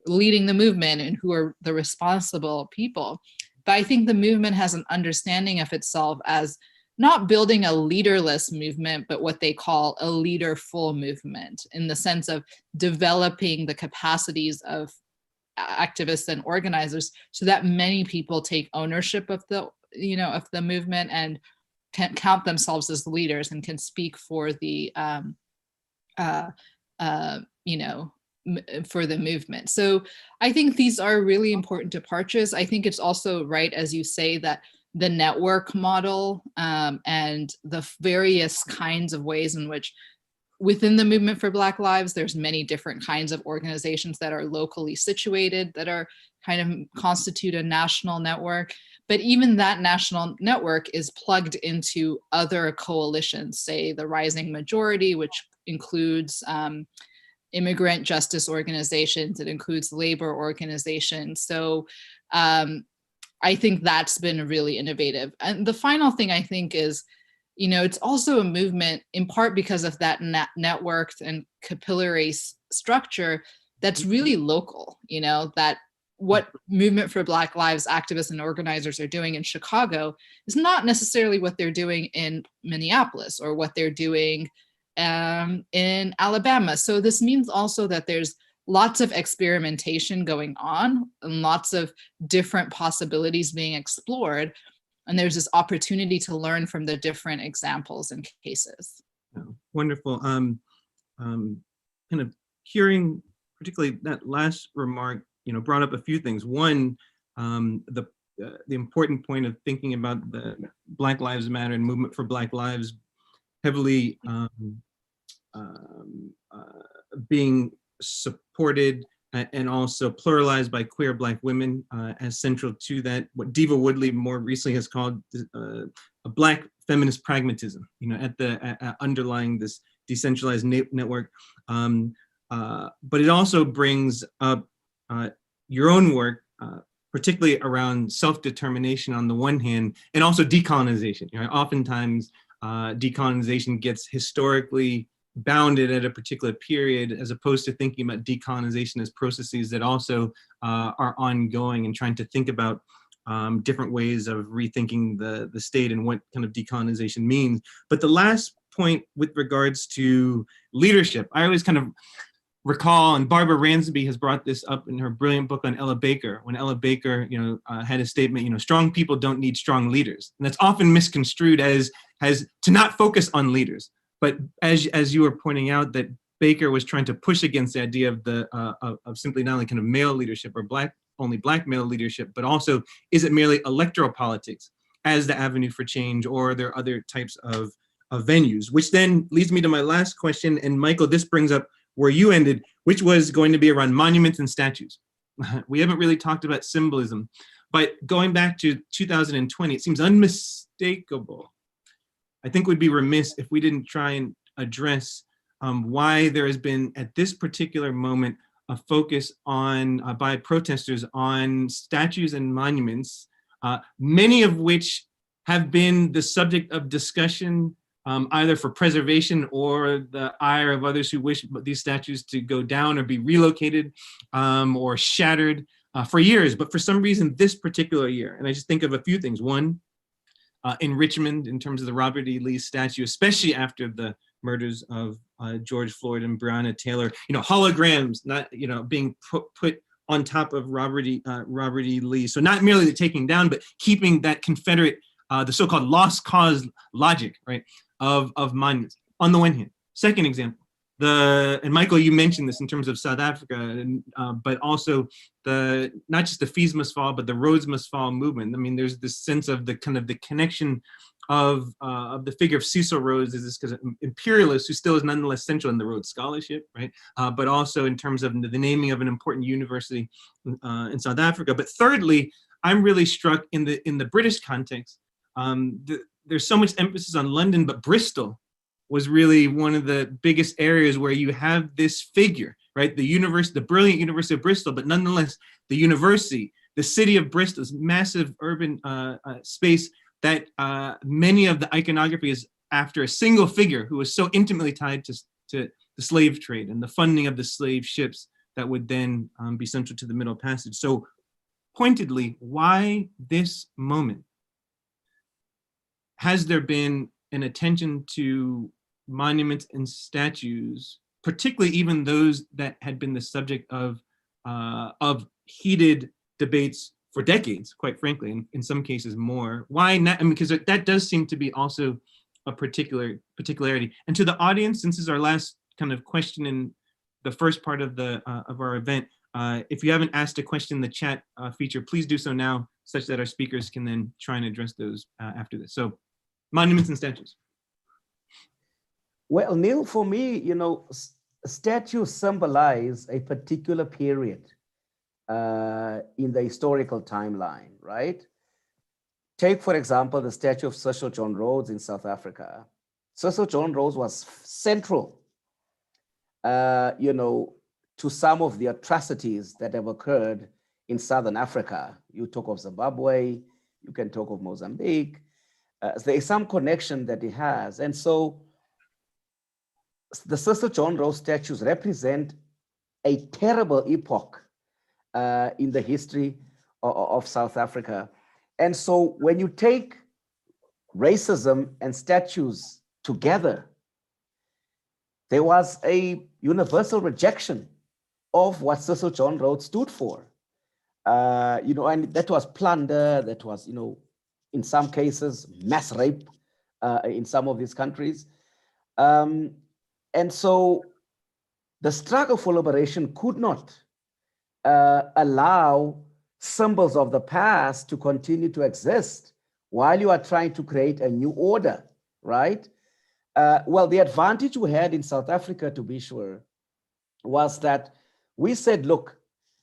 leading the movement and who are the responsible people. But I think the movement has an understanding of itself as not building a leaderless movement, but what they call a leaderful movement, in the sense of developing the capacities of activists and organizers so that many people take ownership of the movement and can count themselves as leaders and can speak for the for the movement. So I think these are really important departures. I think it's also right, as you say, that the network model and the various kinds of ways in which within the movement for Black Lives, there's many different kinds of organizations that are locally situated, that are kind of constitute a national network. But even that national network is plugged into other coalitions, say the Rising Majority, which includes immigrant justice organizations, it includes labor organizations. So I think that's been really innovative. And the final thing I think is, it's also a movement in part because of that networked and capillary structure that's really local, that what Movement for Black Lives activists and organizers are doing in Chicago is not necessarily what they're doing in Minneapolis or what they're doing in Alabama. So this means also that there's lots of experimentation going on and lots of different possibilities being explored. And there's this opportunity to learn from the different examples and cases. Oh, wonderful. Kind of hearing particularly that last remark, brought up a few things. One, the important point of thinking about the Black Lives Matter and Movement for Black Lives heavily being supported and also pluralized by queer Black women as central to that, what Diva Woodley more recently has called a Black feminist pragmatism, at the underlying this decentralized network. But it also brings up your own work, particularly around self-determination on the one hand, and also decolonization. Oftentimes decolonization gets historically bounded at a particular period, as opposed to thinking about decolonization as processes that also are ongoing, and trying to think about different ways of rethinking the state and what kind of decolonization means. But the last point with regards to leadership, I always kind of recall, and Barbara Ransby has brought this up in her brilliant book on Ella Baker, when Ella Baker had a statement, strong people don't need strong leaders. And that's often misconstrued as to not focus on leaders. But as you were pointing out, that Baker was trying to push against the idea of of simply not only kind of male leadership or only Black male leadership, but also, is it merely electoral politics as the avenue for change, or are there other types of venues? Which then leads me to my last question. And Michael, this brings up where you ended, which was going to be around monuments and statues. We haven't really talked about symbolism, but going back to 2020, it seems unmistakable. I think we'd be remiss if we didn't try and address why there has been, at this particular moment, a focus on by protesters on statues and monuments, many of which have been the subject of discussion, either for preservation or the ire of others who wish these statues to go down or be relocated or shattered for years. But for some reason, this particular year, and I just think of a few things. One, in Richmond, in terms of the Robert E. Lee statue, especially after the murders of George Floyd and Breonna Taylor, holograms not being put on top of Robert E. Lee. So not merely the taking down, but keeping that Confederate, the so-called lost cause logic, right, of monuments on the one hand. Second example, and Michael, you mentioned this in terms of South Africa, but also not just the fees must fall, but the roads must fall movement. I mean, there's this sense of the connection of the figure of Cecil Rhodes as this kind of imperialist who still is nonetheless central in the Rhodes Scholarship, right? But also in terms of the naming of an important university in South Africa. But thirdly, I'm really struck in the British context. There's so much emphasis on London, but Bristol was really one of the biggest areas where you have this figure, right? The brilliant University of Bristol, but nonetheless, the university, the city of Bristol, this massive urban space that many of the iconography is after a single figure who was so intimately tied to the slave trade and the funding of the slave ships that would then be central to the Middle Passage. So pointedly, why this moment? Has there been an attention to monuments and statues, particularly even those that had been the subject of heated debates for decades, quite frankly, and in some cases more? Why not? I mean, because that does seem to be also a particularity. And to the audience, since this is our last kind of question in the first part of our event, if you haven't asked a question in the chat feature, please do so now, such that our speakers can then try and address those after this. So, monuments and statues. Well, Neil, for me, statues symbolize a particular period in the historical timeline, right? Take, for example, the statue of Cecil John Rhodes in South Africa. Cecil John Rhodes was central, to some of the atrocities that have occurred in Southern Africa. You talk of Zimbabwe, you can talk of Mozambique. There is some connection that he has. And so the Cecil John Rhodes statues represent a terrible epoch in the history of South Africa. And so when you take racism and statues together, there was a universal rejection of what Cecil John Rhodes stood for. And that was plunder, that was, in some cases, mass rape in some of these countries. And so the struggle for liberation could not allow symbols of the past to continue to exist while you are trying to create a new order, right? Well, the advantage we had in South Africa, to be sure, was that we said, look,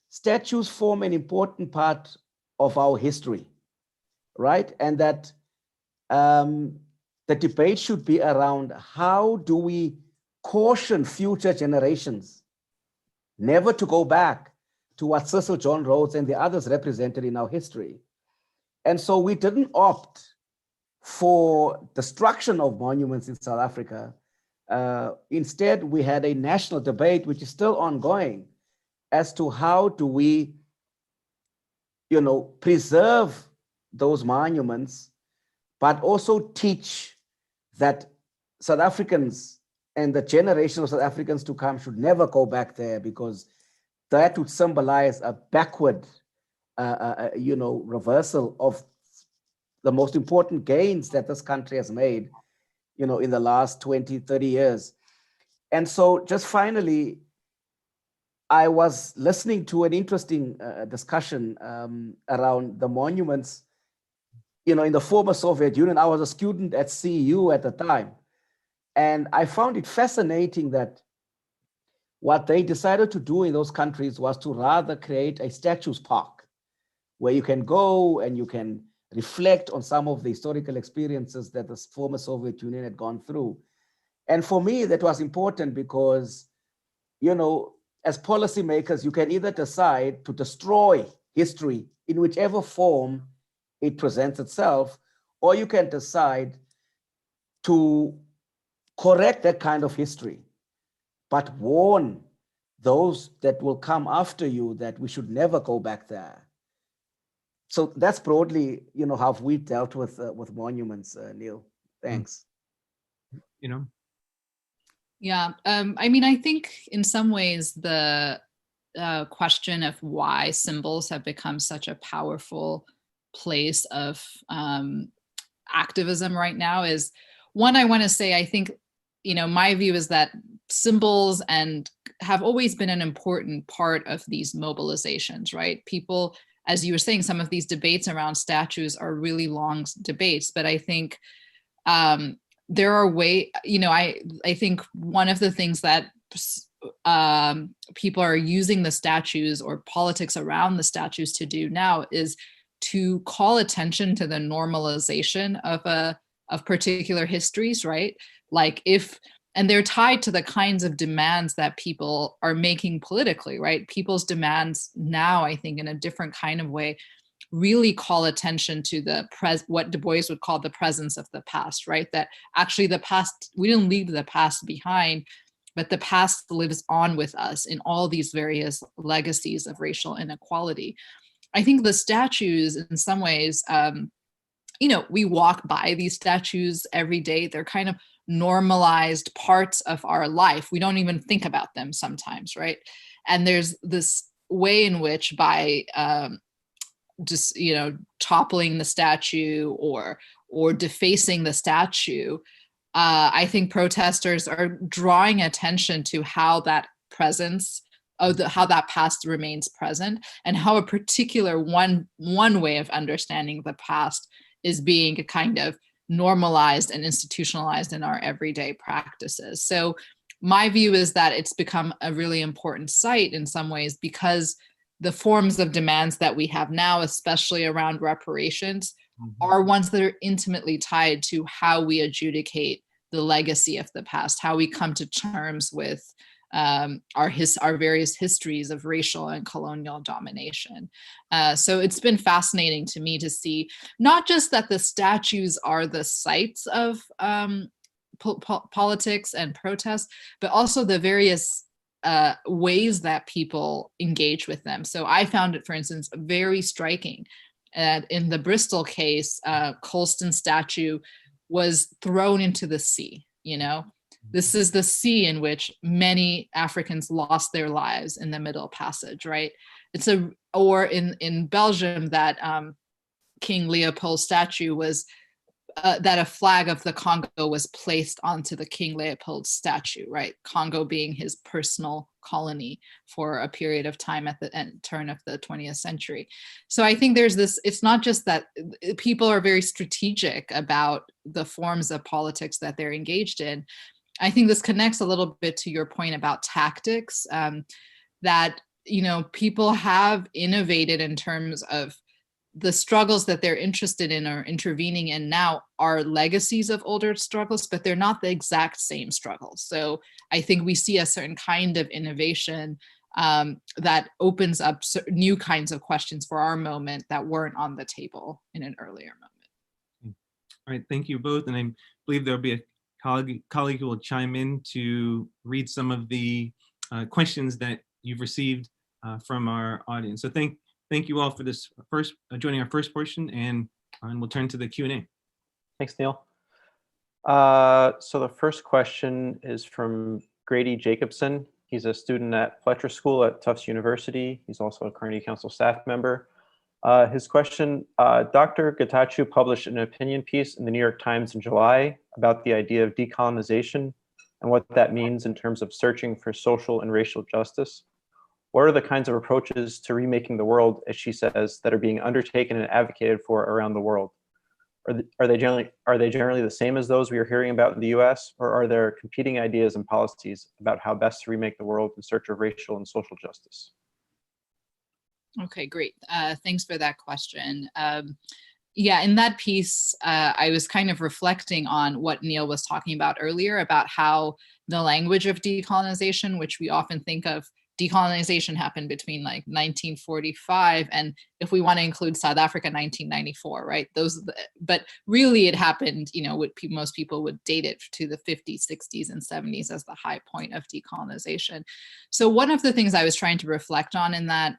statues form an important part of our history, right? And that the debate should be around how do we caution future generations never to go back to what Cecil John Rhodes and the others represented in our history. And so we didn't opt for destruction of monuments in South Africa. Instead, we had a national debate, which is still ongoing, as to how do we, preserve those monuments, but also teach that South Africans and the generation of South Africans to come should never go back there, because that would symbolize a backward, reversal of the most important gains that this country has made, in the last 20, 30 years. And so just finally, I was listening to an interesting discussion around the monuments, in the former Soviet Union. I was a student at CEU at the time. And I found it fascinating that what they decided to do in those countries was to rather create a statues park where you can go and you can reflect on some of the historical experiences that the former Soviet Union had gone through. And for me, that was important because, as policymakers, you can either decide to destroy history in whichever form it presents itself, or you can decide to correct that kind of history, but warn those that will come after you that we should never go back there. So that's broadly, how we dealt with monuments, Neil. Thanks. Yeah, I think in some ways the question of why symbols have become such a powerful place of activism right now is one. I want to say, I think, my view is that symbols and have always been an important part of these mobilizations, right? People, as you were saying, some of these debates around statues are really long debates, but I think there are I think one of the things that people are using the statues or politics around the statues to do now is to call attention to the normalization of particular histories, right? Like and they're tied to the kinds of demands that people are making politically, right? People's demands now, I think, in a different kind of way, really call attention to what Du Bois would call the presence of the past, right? That actually the past, we didn't leave the past behind, but the past lives on with us in all these various legacies of racial inequality. I think the statues, in some ways, we walk by these statues every day. They're kind of normalized parts of our life. We don't even think about them sometimes, right? And there's this way in which by just toppling the statue or defacing the statue, I think protesters are drawing attention to how that presence how that past remains present, and how a particular one way of understanding the past is being kind of normalized and institutionalized in our everyday practices. So my view is that it's become a really important site in some ways, because the forms of demands that we have now, especially around reparations, are ones that are intimately tied to how we adjudicate the legacy of the past, how we come to terms with our various histories of racial and colonial domination. So it's been fascinating to me to see not just that the statues are the sites of politics and protests, but also the various ways that people engage with them. So I found it, for instance, very striking. In the Bristol case, Colston's statue was thrown into the sea, This is the sea in which many Africans lost their lives in the Middle Passage, right? Or in Belgium, that King Leopold statue was, that a flag of the Congo was placed onto the King Leopold statue, right? Congo being his personal colony for a period of time at the turn of the 20th century. So I think there's this, it's not just that people are very strategic about the forms of politics that they're engaged in. I think this connects a little bit to your point about tactics, that, people have innovated in terms of the struggles that they're interested in or intervening in now are legacies of older struggles, but they're not the exact same struggles. So I think we see a certain kind of innovation that opens up new kinds of questions for our moment that weren't on the table in an earlier moment. All right, thank you both. And I believe there'll be a colleague who will chime in to read some of the questions that you've received from our audience. So thank you all for this joining our first portion, and we'll turn to the Q&A. Thanks, Neil. So the first question is from Grady Jacobson. He's a student at Fletcher School at Tufts University. He's also a Carnegie Council staff member. His question, Dr. Getachew published an opinion piece in the New York Times in July about the idea of decolonization and what that means in terms of searching for social and racial justice. What are the kinds of approaches to remaking the world, as she says, that are being undertaken and advocated for around the world? Are they generally the same as those we are hearing about in the US, or are there competing ideas and policies about how best to remake the world in search of racial and social justice? Okay, great. Thanks for that question. Yeah, in that piece, I was kind of reflecting on what Neil was talking about earlier about how the language of decolonization, which we often think of, decolonization happened between like 1945 and, if we want to include South Africa, 1994, right? But really it happened, most people would date it to the 50s, 60s, and 70s as the high point of decolonization. So one of the things I was trying to reflect on in that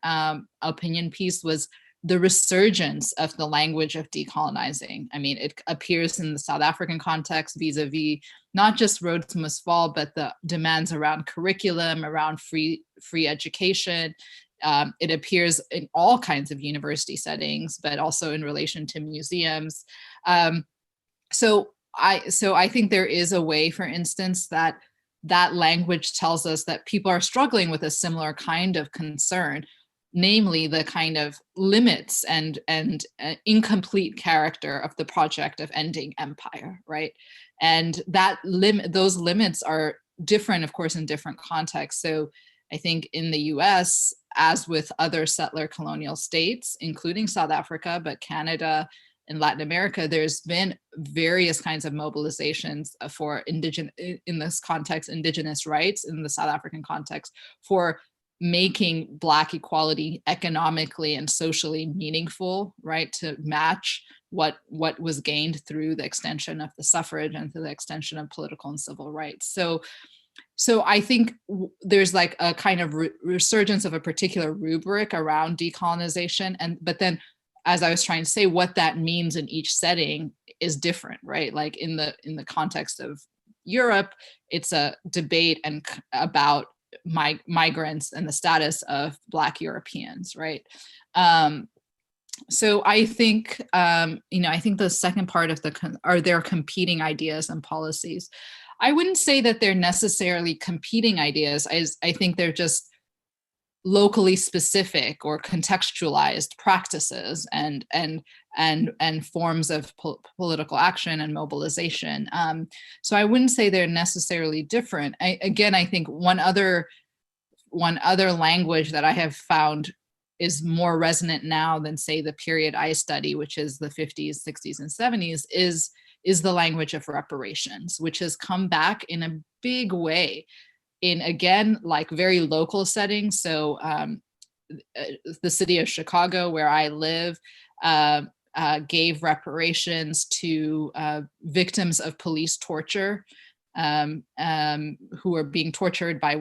opinion piece was the resurgence of the language of decolonizing. I mean, it appears in the South African context vis-a-vis not just Rhodes Must Fall, but the demands around curriculum, around free education. It appears in all kinds of university settings, but also in relation to museums. So I think there is a way, for instance, that language tells us that people are struggling with a similar kind of concern, namely the kind of limits and incomplete character of the project of ending empire, right? And those limits are different, of course, in different contexts. So I think in the US, as with other settler colonial states, including South Africa, but Canada and Latin America, there's been various kinds of mobilizations for in this context, indigenous rights, in the South African context, for making Black equality economically and socially meaningful, right, to match what was gained through the extension of the suffrage and through the extension of political and civil rights. So I think there's like a kind of resurgence of a particular rubric around decolonization, but then, as I was trying to say, what that means in each setting is different, right? Like in the context of Europe, it's a debate about migrants and the status of Black Europeans, right? So I think, I think the second part of are there competing ideas and policies? I wouldn't say that they're necessarily competing ideas. I think they're just locally specific or contextualized practices and forms of political action and mobilization. So I wouldn't say they're necessarily different. I think one other language that I have found is more resonant now than, say, the period I study, which is the 50s, 60s, and 70s, is the language of reparations, which has come back in a big way in, again, like very local settings. So the city of Chicago, where I live, gave reparations to victims of police torture, who are being tortured by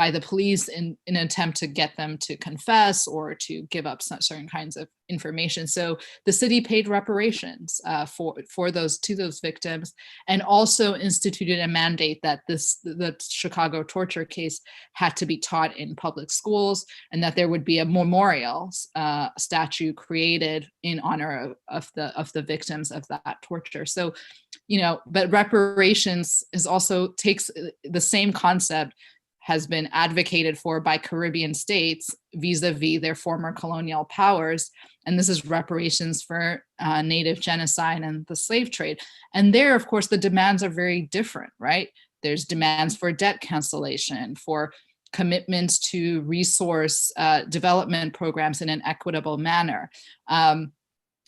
the police in an attempt to get them to confess or to give up certain kinds of information. So the city paid reparations to those victims, and also instituted a mandate that the Chicago torture case had to be taught in public schools, and that there would be a memorial statue created in honor of the victims of that torture. So, but reparations takes the same concept, has been advocated for by Caribbean states vis-a-vis their former colonial powers. And this is reparations for Native genocide and the slave trade. And there, of course, the demands are very different, right? There's demands for debt cancellation, for commitments to resource development programs in an equitable manner.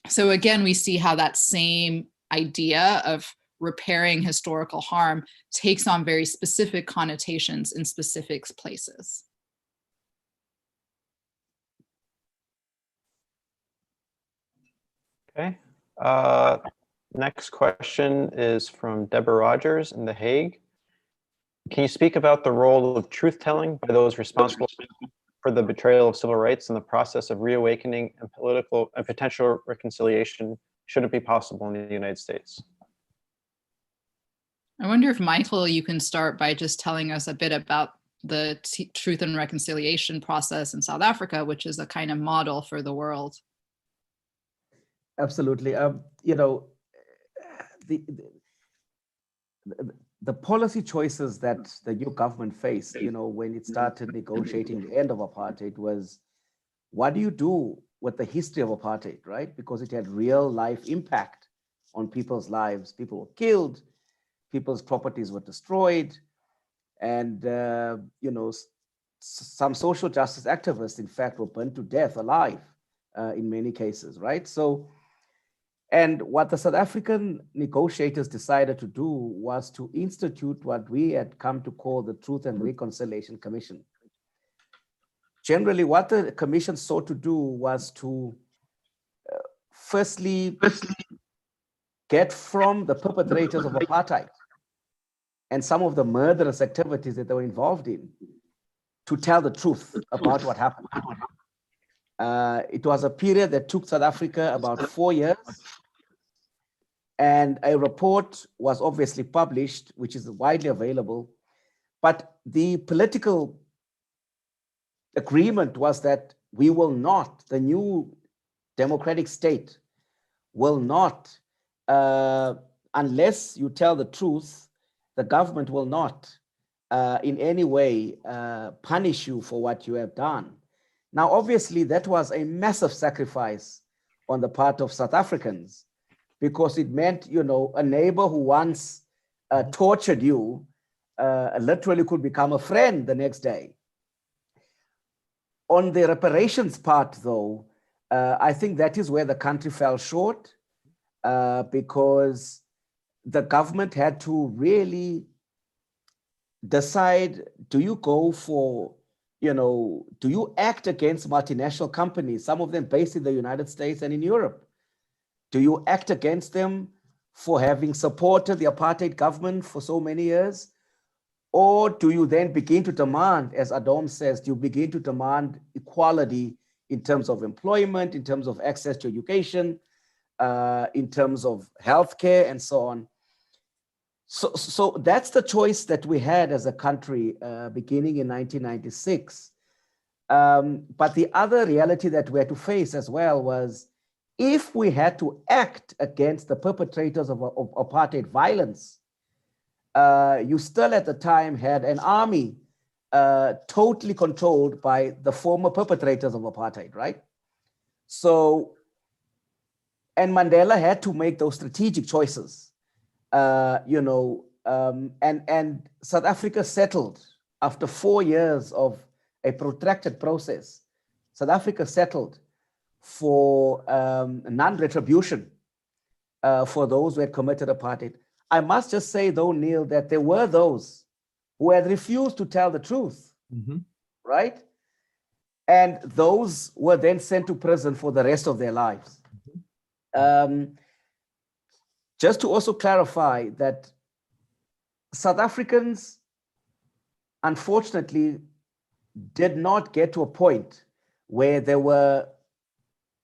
So again, we see how that same idea of repairing historical harm takes on very specific connotations in specific places. Okay. Next question is from Deborah Rogers in The Hague. Can you speak about the role of truth-telling by those responsible for the betrayal of civil rights in the process of reawakening and political and potential reconciliation, should it be possible in the United States? I wonder if, Michael, you can start by just telling us a bit about the truth and reconciliation process in South Africa, which is a kind of model for the world. Absolutely. The policy choices that the new government faced, when it started negotiating the end of apartheid, was, what do you do with the history of apartheid, right? Because it had real life impact on people's lives. People were killed, people's properties were destroyed, and some social justice activists, in fact, were burned to death alive in many cases, right? So, and what the South African negotiators decided to do was to institute what we had come to call the Truth and Reconciliation Commission. Generally, what the commission sought to do was to firstly get from the perpetrators of apartheid and some of the murderous activities that they were involved in to tell the truth about what happened. It was a period that took South Africa about 4 years, and a report was obviously published, which is widely available. But the political agreement was that we will not, the new democratic state will not, unless you tell the truth, the government will not in any way punish you for what you have done. Now, obviously, that was a massive sacrifice on the part of South Africans, because it meant, you know, a neighbor who once tortured you literally could become a friend the next day. On the reparations part, though, I think that is where the country fell short, because the government had to really decide, do you go for, you know, do you act against multinational companies, some of them based in the United States and in Europe? Do you act against them for having supported the apartheid government for so many years? Or do you then begin to demand, as Adom says, do you begin to demand equality in terms of employment, in terms of access to education, in terms of healthcare, and so on? So that's the choice that we had as a country beginning in 1996. But the other reality that we had to face as well was, if we had to act against the perpetrators of apartheid violence, you still at the time had an army totally controlled by the former perpetrators of apartheid, right? So, and Mandela had to make those strategic choices. You know, and South Africa settled after 4 years of a protracted process. South Africa settled for non-retribution for those who had committed apartheid. I must just say, though, Neil, that there were those who had refused to tell the truth, right? And those were then sent to prison for the rest of their lives. Just to also clarify that South Africans, unfortunately, did not get to a point where there were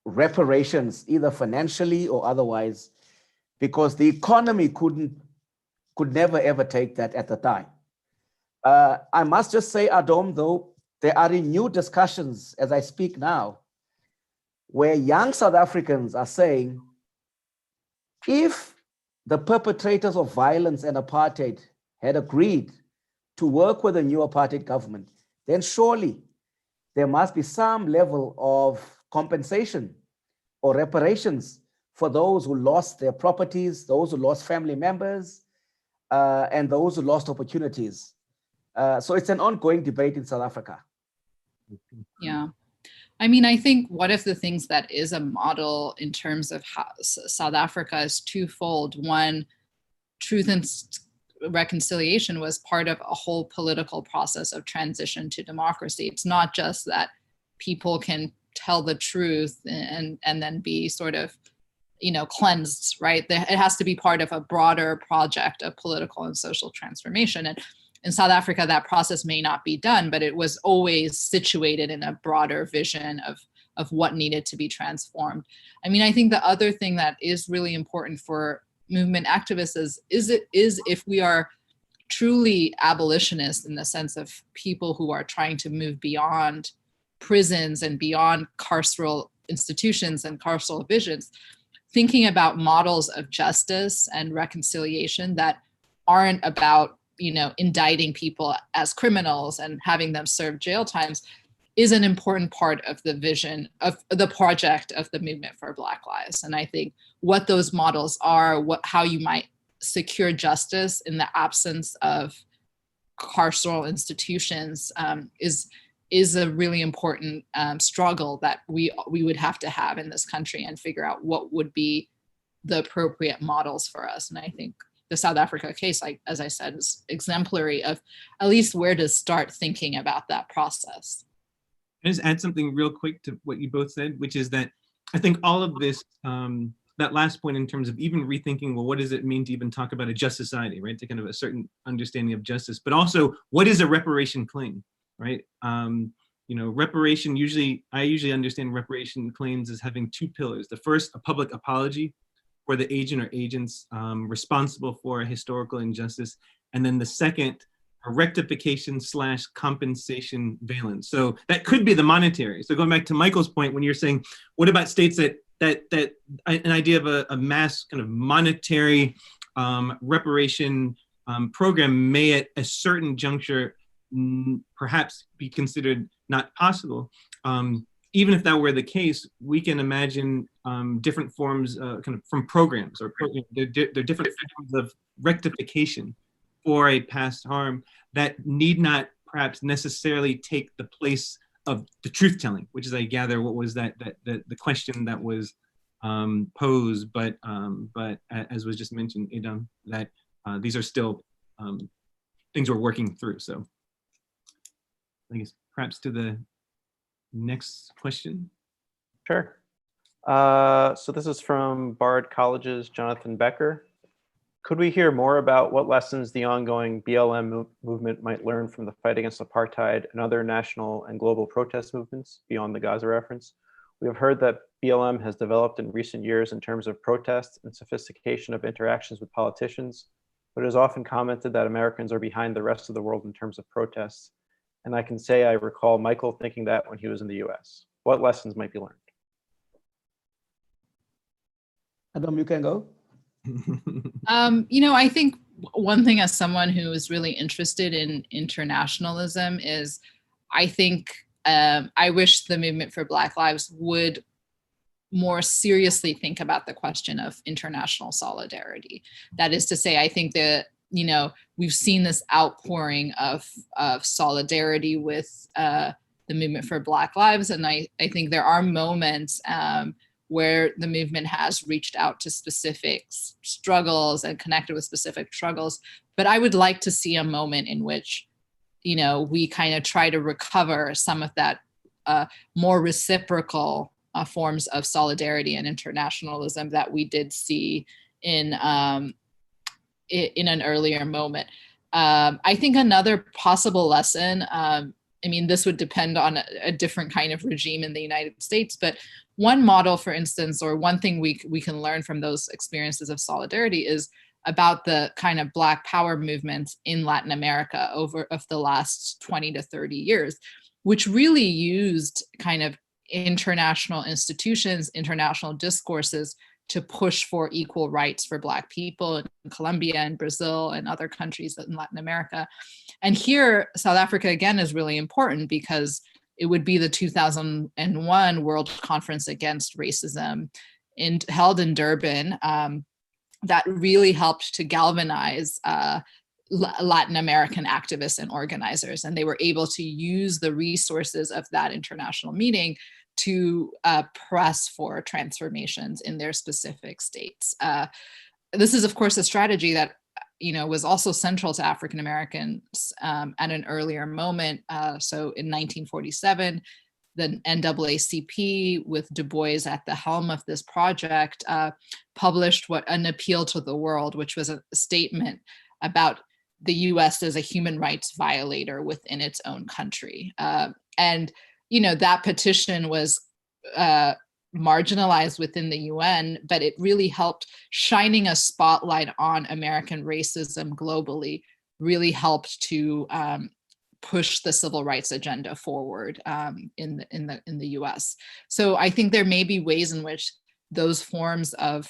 reparations, either financially or otherwise, because the economy could never ever take that at the time. I must just say, Adom, though, there are renewed discussions as I speak now, where young South Africans are saying, if the perpetrators of violence and apartheid had agreed to work with the new apartheid government, then surely there must be some level of compensation or reparations for those who lost their properties, those who lost family members, and those who lost opportunities. So it's an ongoing debate in South Africa. Yeah. I mean, I think one of the things that is a model in terms of how South Africa is twofold. One, truth and reconciliation was part of a whole political process of transition to democracy. It's not just that people can tell the truth and then be sort of, you know, cleansed, right? It has to be part of a broader project of political and social transformation. And in South Africa, that process may not be done, but it was always situated in a broader vision of what needed to be transformed. I mean, I think the other thing that is really important for movement activists is if we are truly abolitionists in the sense of people who are trying to move beyond prisons and beyond carceral institutions and carceral visions, thinking about models of justice and reconciliation that aren't about, you know, indicting people as criminals and having them serve jail times is an important part of the vision of the project of the Movement for Black Lives. And I think what those models are, how you might secure justice in the absence of carceral institutions is a really important struggle that we would have to have in this country and figure out what would be the appropriate models for us. And I think the South Africa case, like, as I said, is exemplary of at least where to start thinking about that process. Can I just add something real quick to what you both said, which is that I think all of this, that last point in terms of even rethinking, well, what does it mean to even talk about a just society, right? To kind of a certain understanding of justice, but also what is a reparation claim, right? You know, reparation, I usually understand reparation claims as having two pillars. The first, a public apology for the agent or agents responsible for a historical injustice. And then the second, a rectification / compensation valence. So that could be the monetary. So going back to Michael's point, when you're saying, what about states that an idea of a mass kind of monetary reparation program may at a certain juncture perhaps be considered not possible. Even if that were the case, we can imagine different forms kind of from programs or they're different forms of rectification for a past harm that need not perhaps necessarily take the place of the truth telling, which is, I gather, what was the question that was posed, but as was just mentioned, Adom, that these are still things we're working through. So I guess perhaps to the next question. Sure. So this is from Bard College's Jonathan Becker. Could we hear more about what lessons the ongoing BLM movement might learn from the fight against apartheid and other national and global protest movements beyond the Gaza reference? We have heard that BLM has developed in recent years in terms of protest and sophistication of interactions with politicians, but it is often commented that Americans are behind the rest of the world in terms of protests. And I can say I recall Michael thinking that when he was in the US. What lessons might be learned? Adom, you can go. I think one thing as someone who is really interested in internationalism is I think I wish the movement for Black Lives would more seriously think about the question of international solidarity. That is to say, I think that, we've seen this outpouring of solidarity with the movement for Black Lives. And I think there are moments where the movement has reached out to specific struggles and connected with specific struggles. But I would like to see a moment in which, we kind of try to recover some of that more reciprocal forms of solidarity and internationalism that we did see in an earlier moment. I think another possible lesson, this would depend on a different kind of regime in the United States, but one model, for instance, or one thing we can learn from those experiences of solidarity is about the kind of Black power movements in Latin America of the last 20 to 30 years, which really used kind of international institutions, international discourses to push for equal rights for Black people in Colombia and Brazil and other countries in Latin America. And here, South Africa, again, is really important because it would be the 2001 World Conference Against Racism held in Durban that really helped to galvanize Latin American activists and organizers. And they were able to use the resources of that international meeting to press for transformations in their specific states. This is, of course, a strategy that was also central to African Americans at an earlier moment. So in 1947, the NAACP, with Du Bois at the helm of this project, published an appeal to the world, which was a statement about the US as a human rights violator within its own country. And that petition was marginalized within the UN, but it really helped shining a spotlight on American racism globally, really helped to push the civil rights agenda forward in the US. So I think there may be ways in which those forms of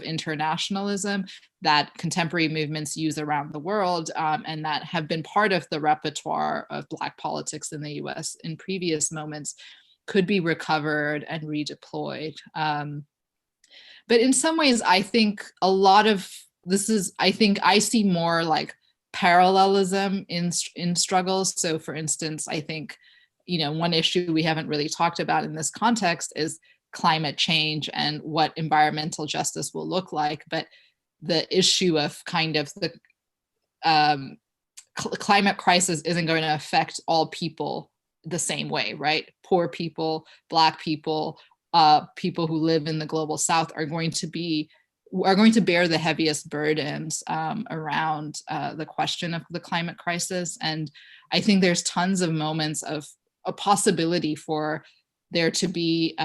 internationalism that contemporary movements use around the world and that have been part of the repertoire of Black politics in the US in previous moments could be recovered and redeployed. But in some ways, I think a lot of this is, I see more like parallelism in struggles. So for instance, I think, one issue we haven't really talked about in this context is climate change and what environmental justice will look like. But the issue of kind of the climate crisis isn't going to affect all people the same way, right? Poor people, Black people, people who live in the global South are going to bear the heaviest burdens around the question of the climate crisis. And I think there's tons of moments of a possibility for there to be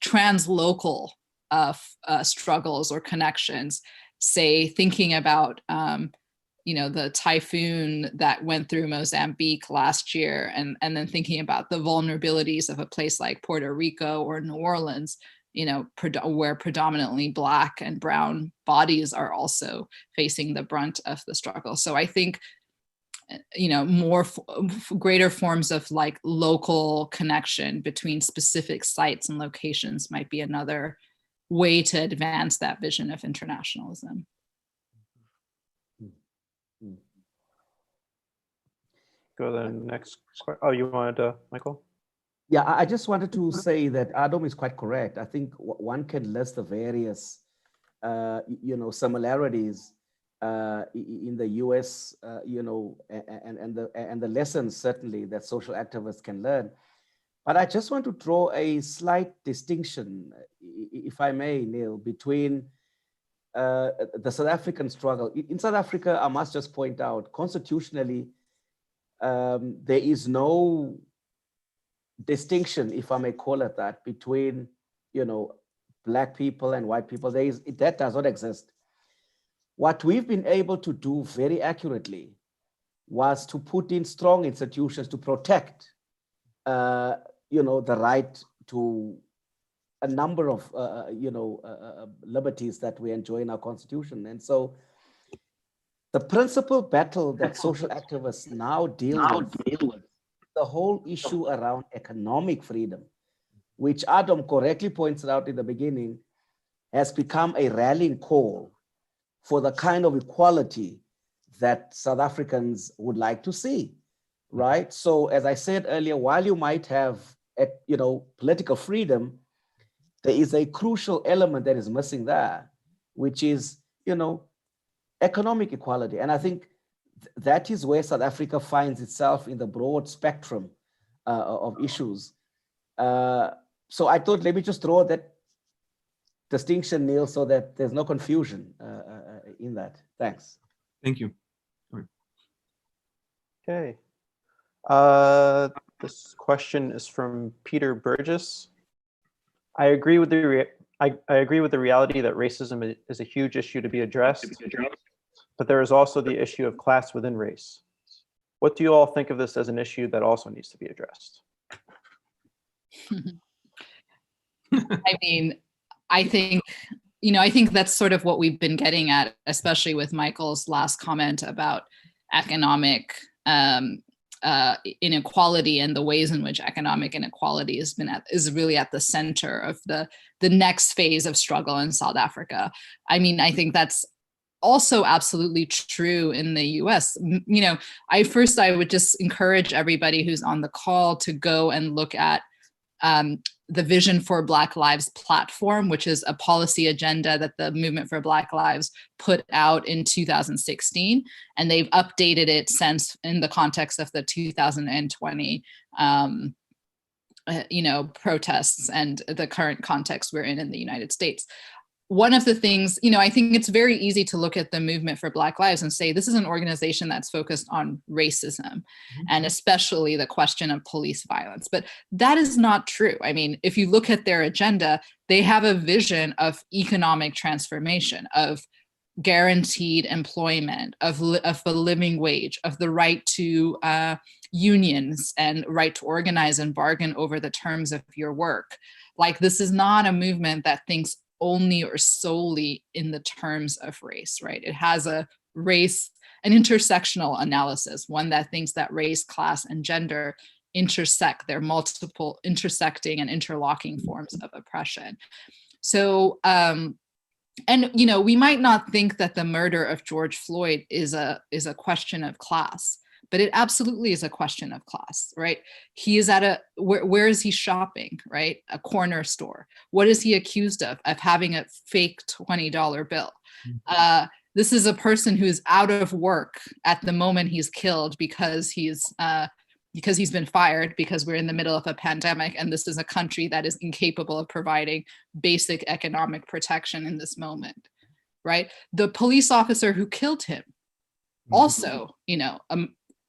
translocal struggles or connections, say thinking about the typhoon that went through Mozambique last year, and then thinking about the vulnerabilities of a place like Puerto Rico or New Orleans, where predominantly Black and brown bodies are also facing the brunt of the struggle. So I think, more greater forms of like local connection between specific sites and locations might be another way to advance that vision of internationalism. Go to the next question. Oh, you wanted to, Michael? Yeah, I just wanted to say that Adom is quite correct. I think one can list the various, similarities in the U.S., and the lessons certainly that social activists can learn. But I just want to draw a slight distinction, if I may, Neil, between the South African struggle. In South Africa, I must just point out, constitutionally, there is no distinction, if I may call it that, between, Black people and white people. That does not exist. What we've been able to do very accurately was to put in strong institutions to protect, the right to a number of, liberties that we enjoy in our constitution. And so the principal battle that social activists now deal with, the whole issue around economic freedom, which Adom correctly pointed out in the beginning, has become a rallying call for the kind of equality that South Africans would like to see, right? So as I said earlier, while you might have, political freedom, there is a crucial element that is missing there, which is, economic equality. And I think that is where South Africa finds itself in the broad spectrum of issues. So I thought, let me just draw that distinction, Neil, so that there's no confusion in that. Thanks. Thank you. Okay. This question is from Peter Burgess. I agree with the reality that racism is a huge issue to be addressed, but there is also the issue of class within race. What do you all think of this as an issue that also needs to be addressed? I mean, I think that's sort of what we've been getting at, especially with Michael's last comment about economic inequality and the ways in which economic inequality is really at the center of the next phase of struggle in South Africa. I mean, I think that's also absolutely true in the US. I would just encourage everybody who's on the call to go and look at the Vision for Black Lives platform, which is a policy agenda that the Movement for Black Lives put out in 2016. And they've updated it since in the context of the 2020 protests and the current context we're in the United States. One of the things, I think it's very easy to look at the Movement for Black Lives and say, this is an organization that's focused on racism, and especially the question of police violence. But that is not true. I mean, if you look at their agenda, they have a vision of economic transformation, of guaranteed employment, of a living wage, of the right to unions and right to organize and bargain over the terms of your work. Like, this is not a movement that thinks only or solely in the terms of race, right? It has an intersectional analysis, one that thinks that race, class, and gender intersect. They're multiple intersecting and interlocking forms of oppression. So, we might not think that the murder of George Floyd is a question of class, but it absolutely is a question of class, right? He is at where is he shopping, right? A corner store. What is he accused of? Of having a fake $20 bill. This is a person who's out of work at the moment he's killed because he's been fired, because we're in the middle of a pandemic, and this is a country that is incapable of providing basic economic protection in this moment, right? The police officer who killed him also,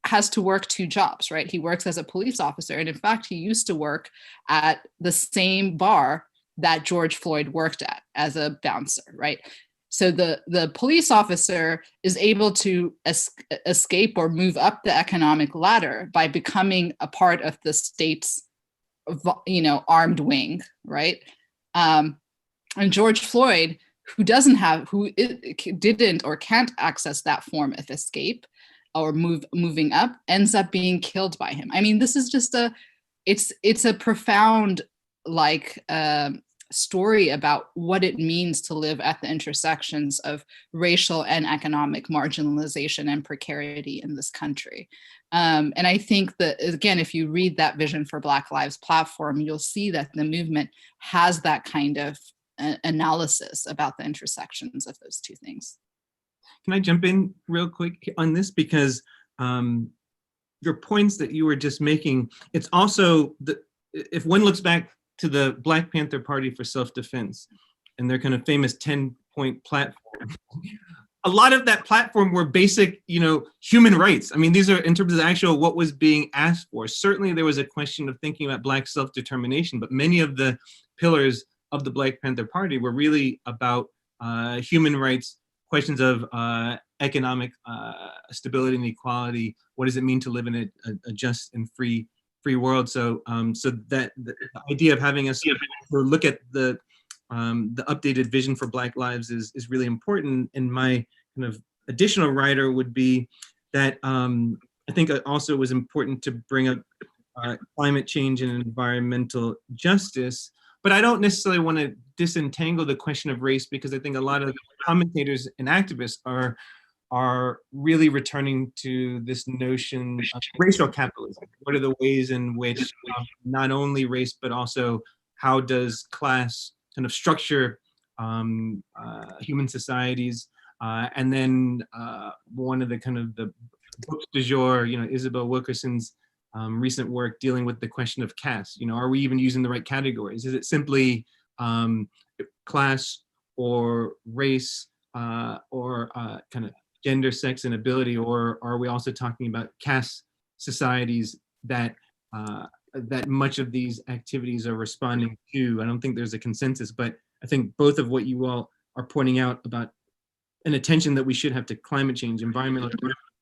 has to work two jobs, right? He works as a police officer. And in fact, he used to work at the same bar that George Floyd worked at as a bouncer, right? So the police officer is able to escape or move up the economic ladder by becoming a part of the state's, armed wing, right? And George Floyd, who didn't or can't access that form of escape or moving up, ends up being killed by him. I mean, this is just it's a profound story about what it means to live at the intersections of racial and economic marginalization and precarity in this country. And I think that, again, if you read that Vision for Black Lives platform, you'll see that the movement has that kind of analysis about the intersections of those two things. Can I jump in real quick on this? Because your points that you were just making, it's also, if one looks back to the Black Panther Party for Self-Defense and their kind of famous 10-point platform, a lot of that platform were basic, human rights. I mean, these are in terms of actual what was being asked for. Certainly there was a question of thinking about Black self-determination, but many of the pillars of the Black Panther Party were really about human rights, questions of economic stability and equality. What does it mean to live in a just and free world? So that the idea of having us look at the updated vision for Black lives is really important. And my kind of additional rider would be that I think also it was important to bring up climate change and environmental justice. But I don't necessarily want to disentangle the question of race, because I think a lot of commentators and activists are really returning to this notion of racial capitalism. What are the ways in which not only race, but also how does class kind of structure human societies? And then one of the kind of the books du jour, Isabel Wilkerson's recent work dealing with the question of caste. Are we even using the right categories? Is it simply class or race or kind of gender, sex, and ability, or are we also talking about caste societies that that much of these activities are responding to? I don't think there's a consensus, but I think both of what you all are pointing out about an attention that we should have to climate change, environmental,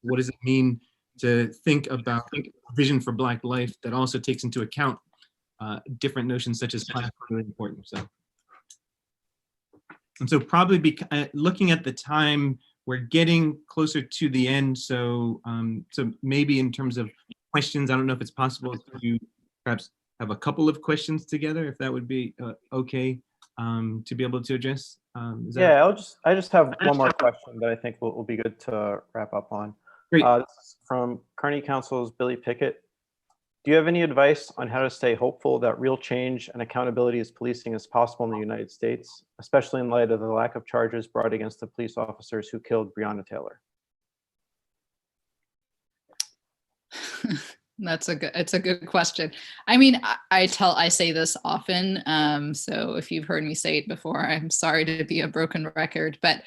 what does it mean to think about vision for Black life that also takes into account different notions such as class, really important. So probably looking at the time, we're getting closer to the end. So maybe in terms of questions, I don't know if it's possible to perhaps have a couple of questions together, if that would be okay to be able to address. Yeah, I just have one more question that I think will be good to wrap up on. Great. This is from Carnegie Council's Billy Pickett. Do you have any advice on how to stay hopeful that real change and accountability as policing is possible in the United States, especially in light of the lack of charges brought against the police officers who killed Breonna Taylor? It's a good question. I mean, I say this often. So if you've heard me say it before, I'm sorry to be a broken record, but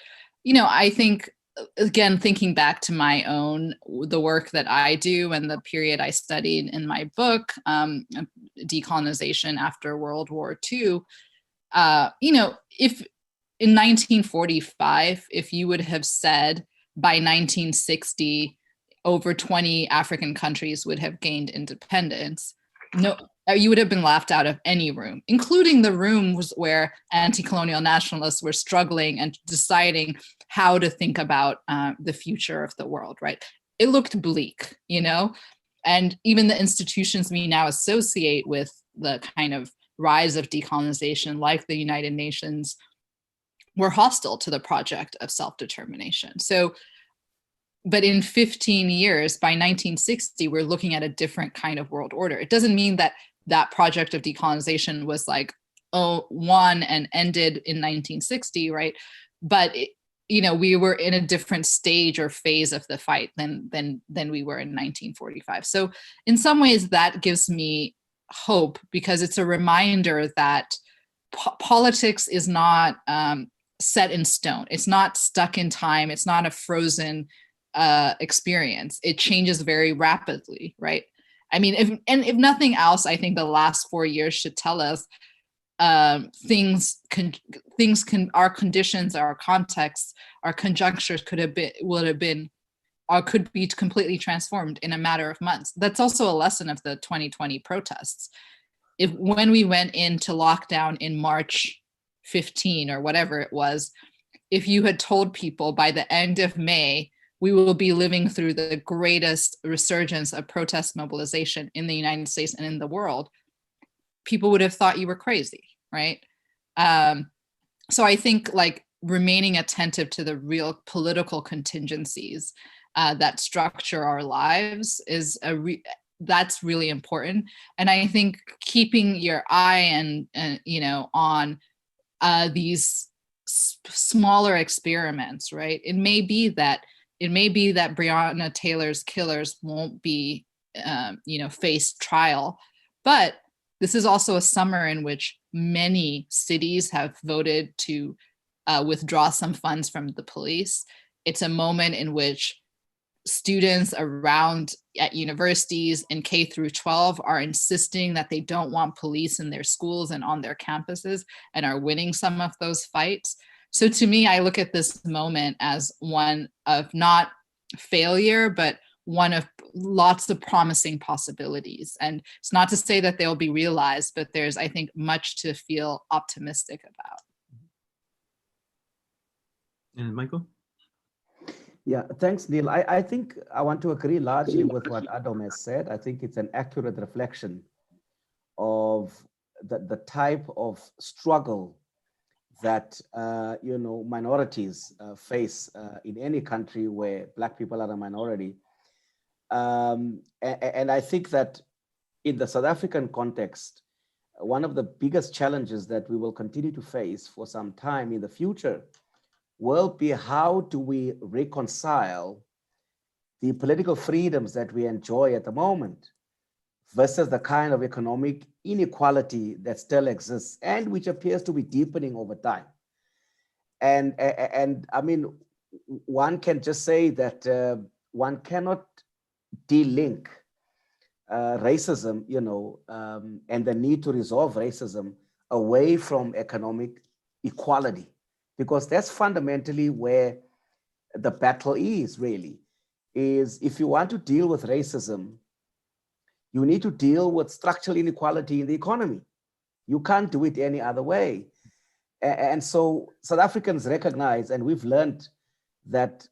I think, again, thinking back to the work that I do and the period I studied in my book, Decolonization After World War II, if in 1945, if you would have said by 1960, over 20 African countries would have gained independence, no, you would have been laughed out of any room, including the rooms where anti-colonial nationalists were struggling and deciding how to think about the future of the world, right? It looked bleak, and even the institutions we now associate with the kind of rise of decolonization, like the United Nations, were hostile to the project of self-determination. So, but in 15 years, by 1960, we're looking at a different kind of world order. It doesn't mean that that project of decolonization was won and ended in 1960, right? But we were in a different stage or phase of the fight than we were in 1945. So in some ways, that gives me hope, because it's a reminder that politics is not set in stone. It's not stuck in time. It's not a frozen experience. It changes very rapidly, right? I mean, if nothing else, I think the last 4 years should tell us our conditions, our contexts, our conjunctures could be completely transformed in a matter of months. That's also a lesson of the 2020 protests. when we went into lockdown in March 15 or whatever it was, if you had told people by the end of May, we will be living through the greatest resurgence of protest mobilization in the United States and in the world, people would have thought you were crazy, right? So I think like remaining attentive to the real political contingencies that structure our lives is that's really important. And I think keeping your eye and you know, on these smaller experiments, right? It may be that Breonna Taylor's killers won't be, you know, face trial, but this is also a summer in which many cities have voted to withdraw some funds from the police. It's a moment in which students around at universities in K through 12 are insisting that they don't want police in their schools and on their campuses, and are winning some of those fights. So to me, I look at this moment as one of not failure, but one of lots of promising possibilities. And it's not to say that they'll be realized, but there's, I think, much to feel optimistic about. And Michael? Yeah, thanks, Neil. I think I want to agree largely with what Adom has said. I think it's an accurate reflection of the type of struggle that you know, minorities face in any country where Black people are a minority. And I think that in the South African context, one of the biggest challenges that we will continue to face for some time in the future will be how do we reconcile the political freedoms that we enjoy at the moment versus the kind of economic inequality that still exists and which appears to be deepening over time. And I mean, one can just say that one cannot de-link racism, you know, and the need to resolve racism away from economic equality, because that's fundamentally where the battle is really, is if you want to deal with racism, you need to deal with structural inequality in the economy. You can't do it any other way. And so South Africans recognize, and we've learned that,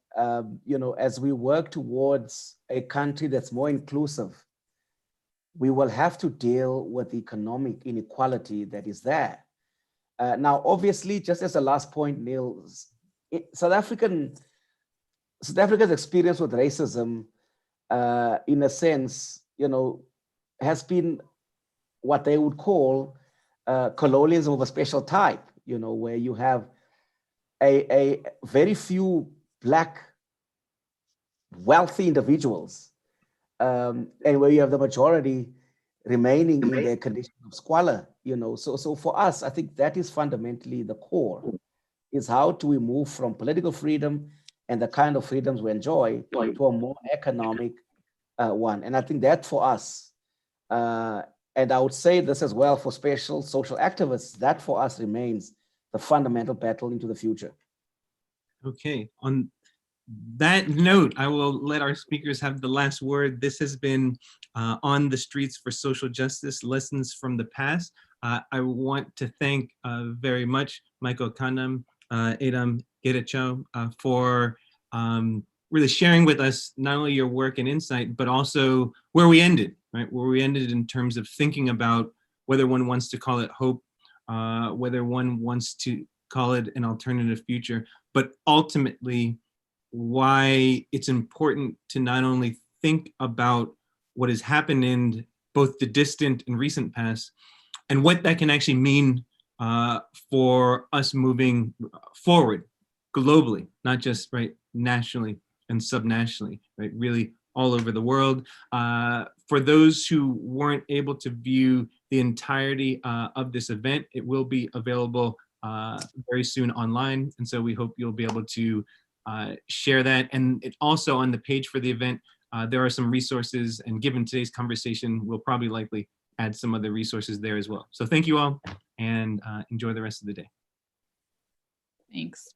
you know, as we work towards a country that's more inclusive, we will have to deal with the economic inequality that is there. Now, obviously, just as a last point, Neil, South Africa's experience with racism, in a sense, you know, has been what they would call colonialism of a special type, you know, where you have a very few Black wealthy individuals, and where you have the majority remaining in their condition of squalor, you know. So for us, I think that is fundamentally the core, is how do we move from political freedom and the kind of freedoms we enjoy to a more economic one. And I think that for us, and I would say this as well for special social activists, that for us remains the fundamental battle into the future. Okay, on that note, I will let our speakers have the last word. This has been On the Streets for Social Justice, Lessons from the Past. I want to thank very much Michael Canham, Adom, Getachew, for really sharing with us not only your work and insight, but also where we ended, right? Where we ended in terms of thinking about whether one wants to call it hope, whether one wants to call it an alternative future, but ultimately why it's important to not only think about what has happened in both the distant and recent past and what that can actually mean for us moving forward globally, not just right nationally and subnationally, right, really all over the world. For those who weren't able to view the entirety of this event, it will be available very soon online. And so we hope you'll be able to share that. And it also on the page for the event, there are some resources, and given today's conversation, we'll probably likely add some other resources there as well. So thank you all, and enjoy the rest of the day. Thanks.